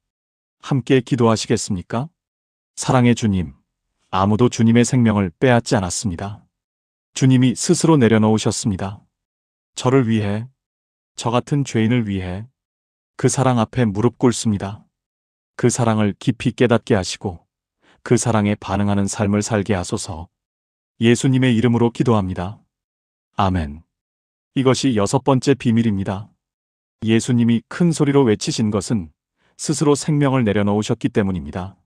함께 기도하시겠습니까? 사랑의 주님, 아무도 주님의 생명을 빼앗지 않았습니다. 주님이 스스로 내려놓으셨습니다. 저를 위해, 저 같은 죄인을 위해 그 사랑 앞에 무릎 꿇습니다. 그 사랑을 깊이 깨닫게 하시고 그 사랑에 반응하는 삶을 살게 하소서. 예수님의 이름으로 기도합니다. 아멘. 이것이 6번째 비밀입니다. 예수님이 큰 소리로 외치신 것은 스스로 생명을 내려놓으셨기 때문입니다.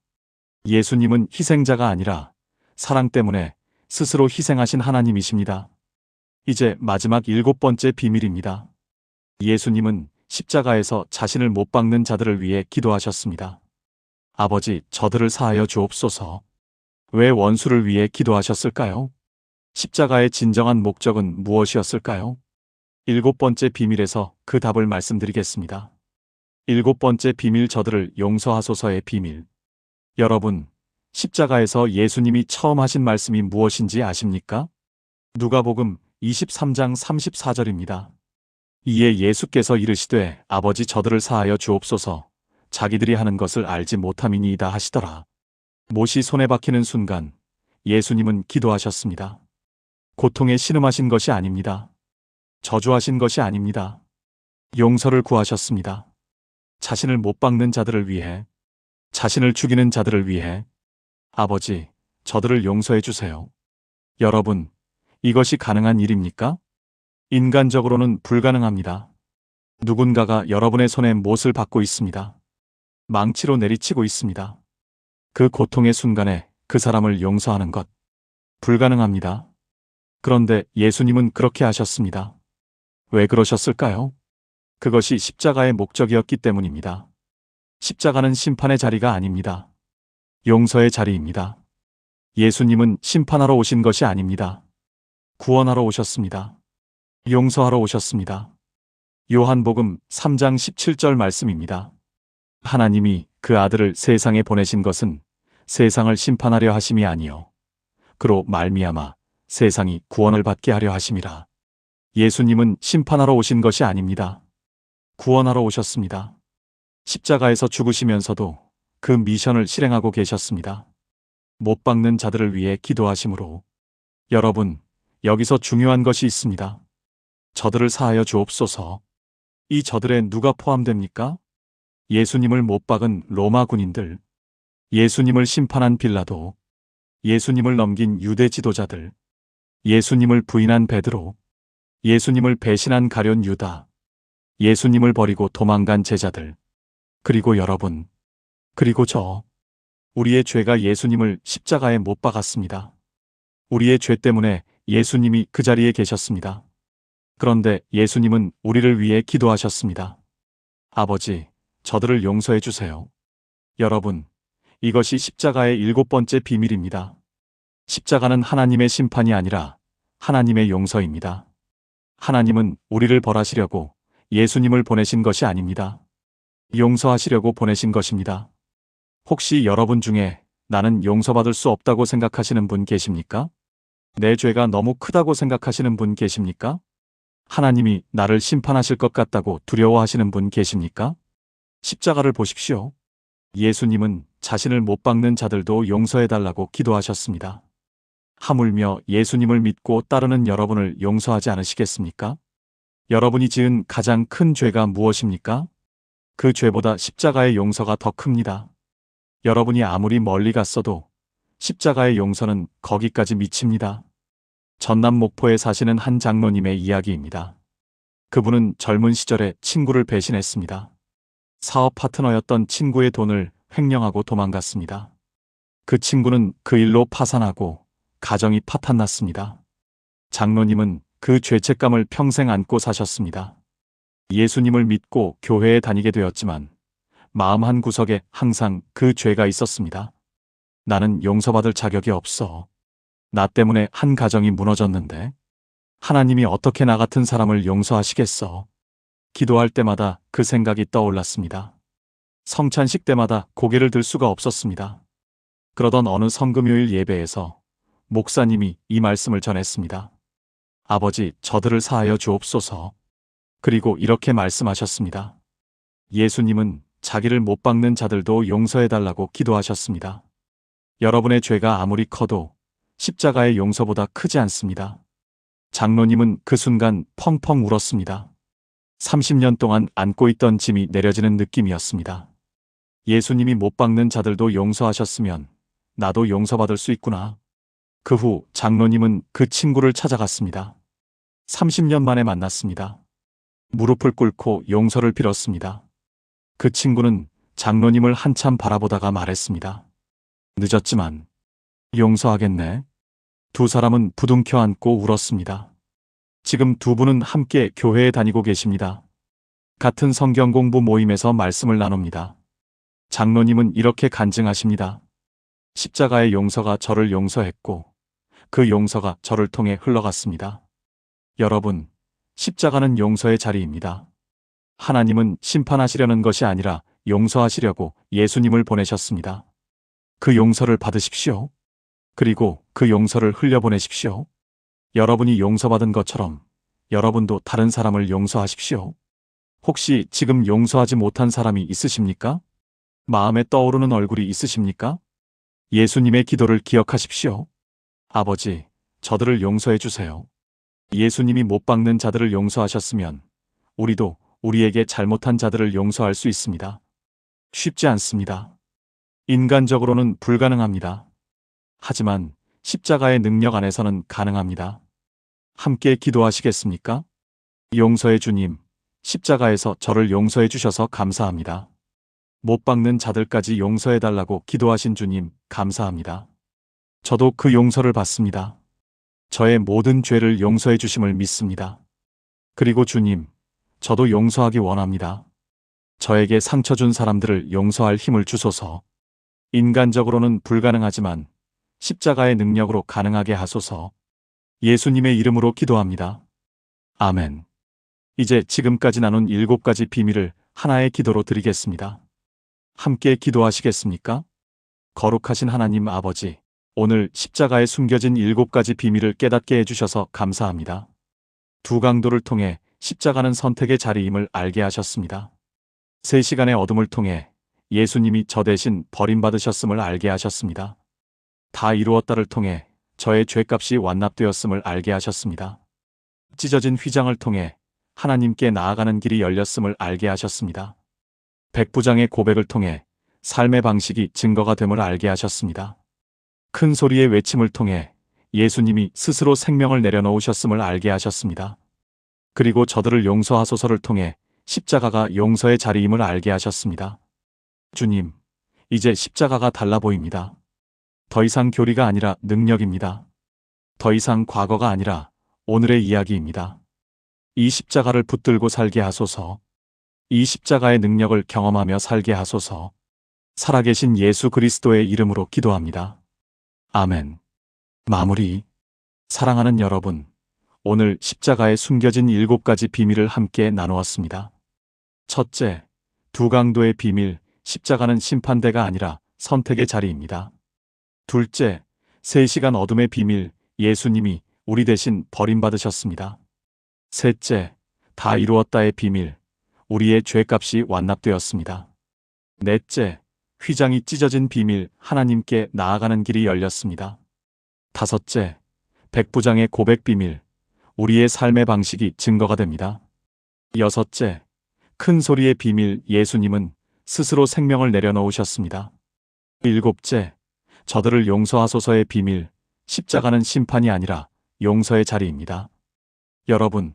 예수님은 희생자가 아니라 사랑 때문에 스스로 희생하신 하나님이십니다. 이제 마지막 7번째 비밀입니다. 예수님은 십자가에서 자신을 못 박는 자들을 위해 기도하셨습니다. 아버지, 저들을 사하여 주옵소서. 왜 원수를 위해 기도하셨을까요? 십자가의 진정한 목적은 무엇이었을까요? 7번째 비밀에서 그 답을 말씀드리겠습니다. 7번째 비밀, 저들을 용서하소서의 비밀. 여러분, 십자가에서 예수님이 처음 하신 말씀이 무엇인지 아십니까? 누가복음 23장 34절입니다. 이에 예수께서 이르시되 아버지, 저들을 사하여 주옵소서. 자기들이 하는 것을 알지 못함이니이다 하시더라. 못이 손에 박히는 순간 예수님은 기도하셨습니다. 고통에 신음하신 것이 아닙니다. 저주하신 것이 아닙니다. 용서를 구하셨습니다. 자신을 못 박는 자들을 위해, 자신을 죽이는 자들을 위해. 아버지, 저들을 용서해 주세요. 여러분, 이것이 가능한 일입니까? 인간적으로는 불가능합니다. 누군가가 여러분의 손에 못을 박고 있습니다. 망치로 내리치고 있습니다. 그 고통의 순간에 그 사람을 용서하는 것, 불가능합니다. 그런데 예수님은 그렇게 하셨습니다. 왜 그러셨을까요? 그것이 십자가의 목적이었기 때문입니다. 십자가는 심판의 자리가 아닙니다. 용서의 자리입니다. 예수님은 심판하러 오신 것이 아닙니다. 구원하러 오셨습니다. 용서하러 오셨습니다. 요한복음 3장 17절 말씀입니다. 하나님이 그 아들을 세상에 보내신 것은 세상을 심판하려 하심이 아니요 그로 말미암아 세상이 구원을 받게 하려 하심이라. 예수님은 심판하러 오신 것이 아닙니다. 구원하러 오셨습니다. 십자가에서 죽으시면서도 그 미션을 실행하고 계셨습니다. 못 박는 자들을 위해 기도하심으로. 여러분, 여기서 중요한 것이 있습니다. 저들을 사하여 주옵소서. 이 저들에 누가 포함됩니까? 예수님을 못 박은 로마 군인들, 예수님을 심판한 빌라도, 예수님을 넘긴 유대 지도자들, 예수님을 부인한 베드로, 예수님을 배신한 가룟 유다, 예수님을 버리고 도망간 제자들, 그리고 여러분, 그리고 저. 우리의 죄가 예수님을 십자가에 못 박았습니다. 우리의 죄 때문에 예수님이 그 자리에 계셨습니다. 그런데 예수님은 우리를 위해 기도하셨습니다. 아버지, 저들을 용서해 주세요. 여러분, 이것이 십자가의 7번째 비밀입니다. 십자가는 하나님의 심판이 아니라 하나님의 용서입니다. 하나님은 우리를 벌하시려고 예수님을 보내신 것이 아닙니다. 용서하시려고 보내신 것입니다. 혹시 여러분 중에 나는 용서받을 수 없다고 생각하시는 분 계십니까? 내 죄가 너무 크다고 생각하시는 분 계십니까? 하나님이 나를 심판하실 것 같다고 두려워하시는 분 계십니까? 십자가를 보십시오. 예수님은 자신을 못 박는 자들도 용서해달라고 기도하셨습니다. 하물며 예수님을 믿고 따르는 여러분을 용서하지 않으시겠습니까? 여러분이 지은 가장 큰 죄가 무엇입니까? 그 죄보다 십자가의 용서가 더 큽니다. 여러분이 아무리 멀리 갔어도 십자가의 용서는 거기까지 미칩니다. 전남 목포에 사시는 한 장로님의 이야기입니다. 그분은 젊은 시절에 친구를 배신했습니다. 사업 파트너였던 친구의 돈을 횡령하고 도망갔습니다. 그 친구는 그 일로 파산하고 가정이 파탄났습니다. 장로님은 그 죄책감을 평생 안고 사셨습니다. 예수님을 믿고 교회에 다니게 되었지만 마음 한 구석에 항상 그 죄가 있었습니다. 나는 용서받을 자격이 없어. 나 때문에 한 가정이 무너졌는데 하나님이 어떻게 나 같은 사람을 용서하시겠어? 기도할 때마다 그 생각이 떠올랐습니다. 성찬식 때마다 고개를 들 수가 없었습니다. 그러던 어느 성금요일 예배에서 목사님이 이 말씀을 전했습니다. 아버지, 저들을 사하여 주옵소서. 그리고 이렇게 말씀하셨습니다. 예수님은 자기를 못 박는 자들도 용서해달라고 기도하셨습니다. 여러분의 죄가 아무리 커도 십자가의 용서보다 크지 않습니다. 장로님은 그 순간 펑펑 울었습니다. 30년 동안 안고 있던 짐이 내려지는 느낌이었습니다. 예수님이 못 박는 자들도 용서하셨으면 나도 용서받을 수 있구나. 그 후 장로님은 그 친구를 찾아갔습니다. 30년 만에 만났습니다. 무릎을 꿇고 용서를 빌었습니다. 그 친구는 장로님을 한참 바라보다가 말했습니다. 늦었지만 용서하겠네. 두 사람은 부둥켜 안고 울었습니다. 지금 두 분은 함께 교회에 다니고 계십니다. 같은 성경 공부 모임에서 말씀을 나눕니다. 장로님은 이렇게 간증하십니다. 십자가의 용서가 저를 용서했고 그 용서가 저를 통해 흘러갔습니다. 여러분, 십자가는 용서의 자리입니다. 하나님은 심판하시려는 것이 아니라 용서하시려고 예수님을 보내셨습니다. 그 용서를 받으십시오. 그리고 그 용서를 흘려보내십시오. 여러분이 용서받은 것처럼 여러분도 다른 사람을 용서하십시오. 혹시 지금 용서하지 못한 사람이 있으십니까? 마음에 떠오르는 얼굴이 있으십니까? 예수님의 기도를 기억하십시오. 아버지, 저들을 용서해 주세요. 예수님이 못 박는 자들을 용서하셨으면 우리도 우리에게 잘못한 자들을 용서할 수 있습니다. 쉽지 않습니다. 인간적으로는 불가능합니다. 하지만 십자가의 능력 안에서는 가능합니다. 함께 기도하시겠습니까? 용서의 주님, 십자가에서 저를 용서해 주셔서 감사합니다. 못 박는 자들까지 용서해 달라고 기도하신 주님, 감사합니다. 저도 그 용서를 받습니다. 저의 모든 죄를 용서해 주심을 믿습니다. 그리고 주님, 저도 용서하기 원합니다. 저에게 상처 준 사람들을 용서할 힘을 주소서. 인간적으로는 불가능하지만 십자가의 능력으로 가능하게 하소서. 예수님의 이름으로 기도합니다. 아멘. 이제 지금까지 나눈 7가지 비밀을 하나의 기도로 드리겠습니다. 함께 기도하시겠습니까? 거룩하신 하나님 아버지, 오늘 십자가에 숨겨진 7가지 비밀을 깨닫게 해주셔서 감사합니다. 두 강도를 통해 십자가는 선택의 자리임을 알게 하셨습니다. 3시간의 어둠을 통해 예수님이 저 대신 버림받으셨음을 알게 하셨습니다. 다 이루었다를 통해 저의 죄값이 완납되었음을 알게 하셨습니다. 찢어진 휘장을 통해 하나님께 나아가는 길이 열렸음을 알게 하셨습니다. 백부장의 고백을 통해 삶의 방식이 증거가 됨을 알게 하셨습니다. 큰 소리의 외침을 통해 예수님이 스스로 생명을 내려놓으셨음을 알게 하셨습니다. 그리고 저들을 용서하소서를 통해 십자가가 용서의 자리임을 알게 하셨습니다. 주님, 이제 십자가가 달라 보입니다. 더 이상 교리가 아니라 능력입니다. 더 이상 과거가 아니라 오늘의 이야기입니다. 이 십자가를 붙들고 살게 하소서. 이 십자가의 능력을 경험하며 살게 하소서. 살아계신 예수 그리스도의 이름으로 기도합니다. 아멘. 마무리. 사랑하는 여러분, 오늘 십자가에 숨겨진 7가지 비밀을 함께 나누었습니다. 첫째, 두 강도의 비밀, 십자가는 심판대가 아니라 선택의 자리입니다. 둘째, 3시간 어둠의 비밀, 예수님이 우리 대신 버림받으셨습니다. 셋째, 다 이루었다의 비밀, 우리의 죄값이 완납되었습니다. 넷째, 휘장이 찢어진 비밀, 하나님께 나아가는 길이 열렸습니다. 다섯째, 백부장의 고백 비밀, 우리의 삶의 방식이 증거가 됩니다. 여섯째, 큰 소리의 비밀, 예수님은 스스로 생명을 내려놓으셨습니다. 일곱째, 저들을 용서하소서의 비밀, 십자가는 심판이 아니라 용서의 자리입니다. 여러분,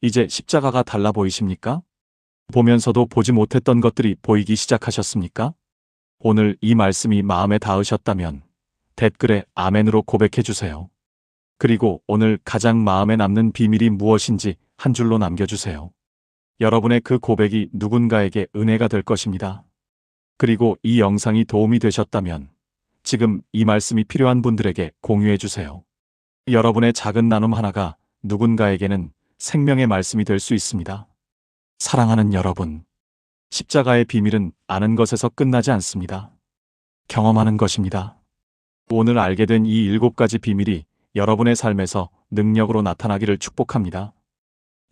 이제 십자가가 달라 보이십니까? 보면서도 보지 못했던 것들이 보이기 시작하셨습니까? 오늘 이 말씀이 마음에 닿으셨다면 댓글에 아멘으로 고백해 주세요. 그리고 오늘 가장 마음에 남는 비밀이 무엇인지 한 줄로 남겨주세요. 여러분의 그 고백이 누군가에게 은혜가 될 것입니다. 그리고 이 영상이 도움이 되셨다면 지금 이 말씀이 필요한 분들에게 공유해 주세요. 여러분의 작은 나눔 하나가 누군가에게는 생명의 말씀이 될 수 있습니다. 사랑하는 여러분, 십자가의 비밀은 아는 것에서 끝나지 않습니다. 경험하는 것입니다. 오늘 알게 된 이 7가지 비밀이 여러분의 삶에서 능력으로 나타나기를 축복합니다.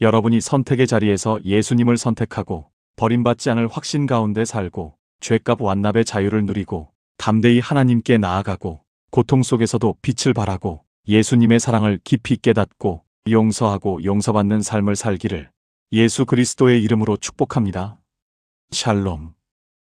여러분이 선택의 자리에서 예수님을 선택하고 버림받지 않을 확신 가운데 살고 죄값 완납의 자유를 누리고 담대히 하나님께 나아가고 고통 속에서도 빛을 발하고 예수님의 사랑을 깊이 깨닫고 용서하고 용서받는 삶을 살기를 예수 그리스도의 이름으로 축복합니다. 샬롬.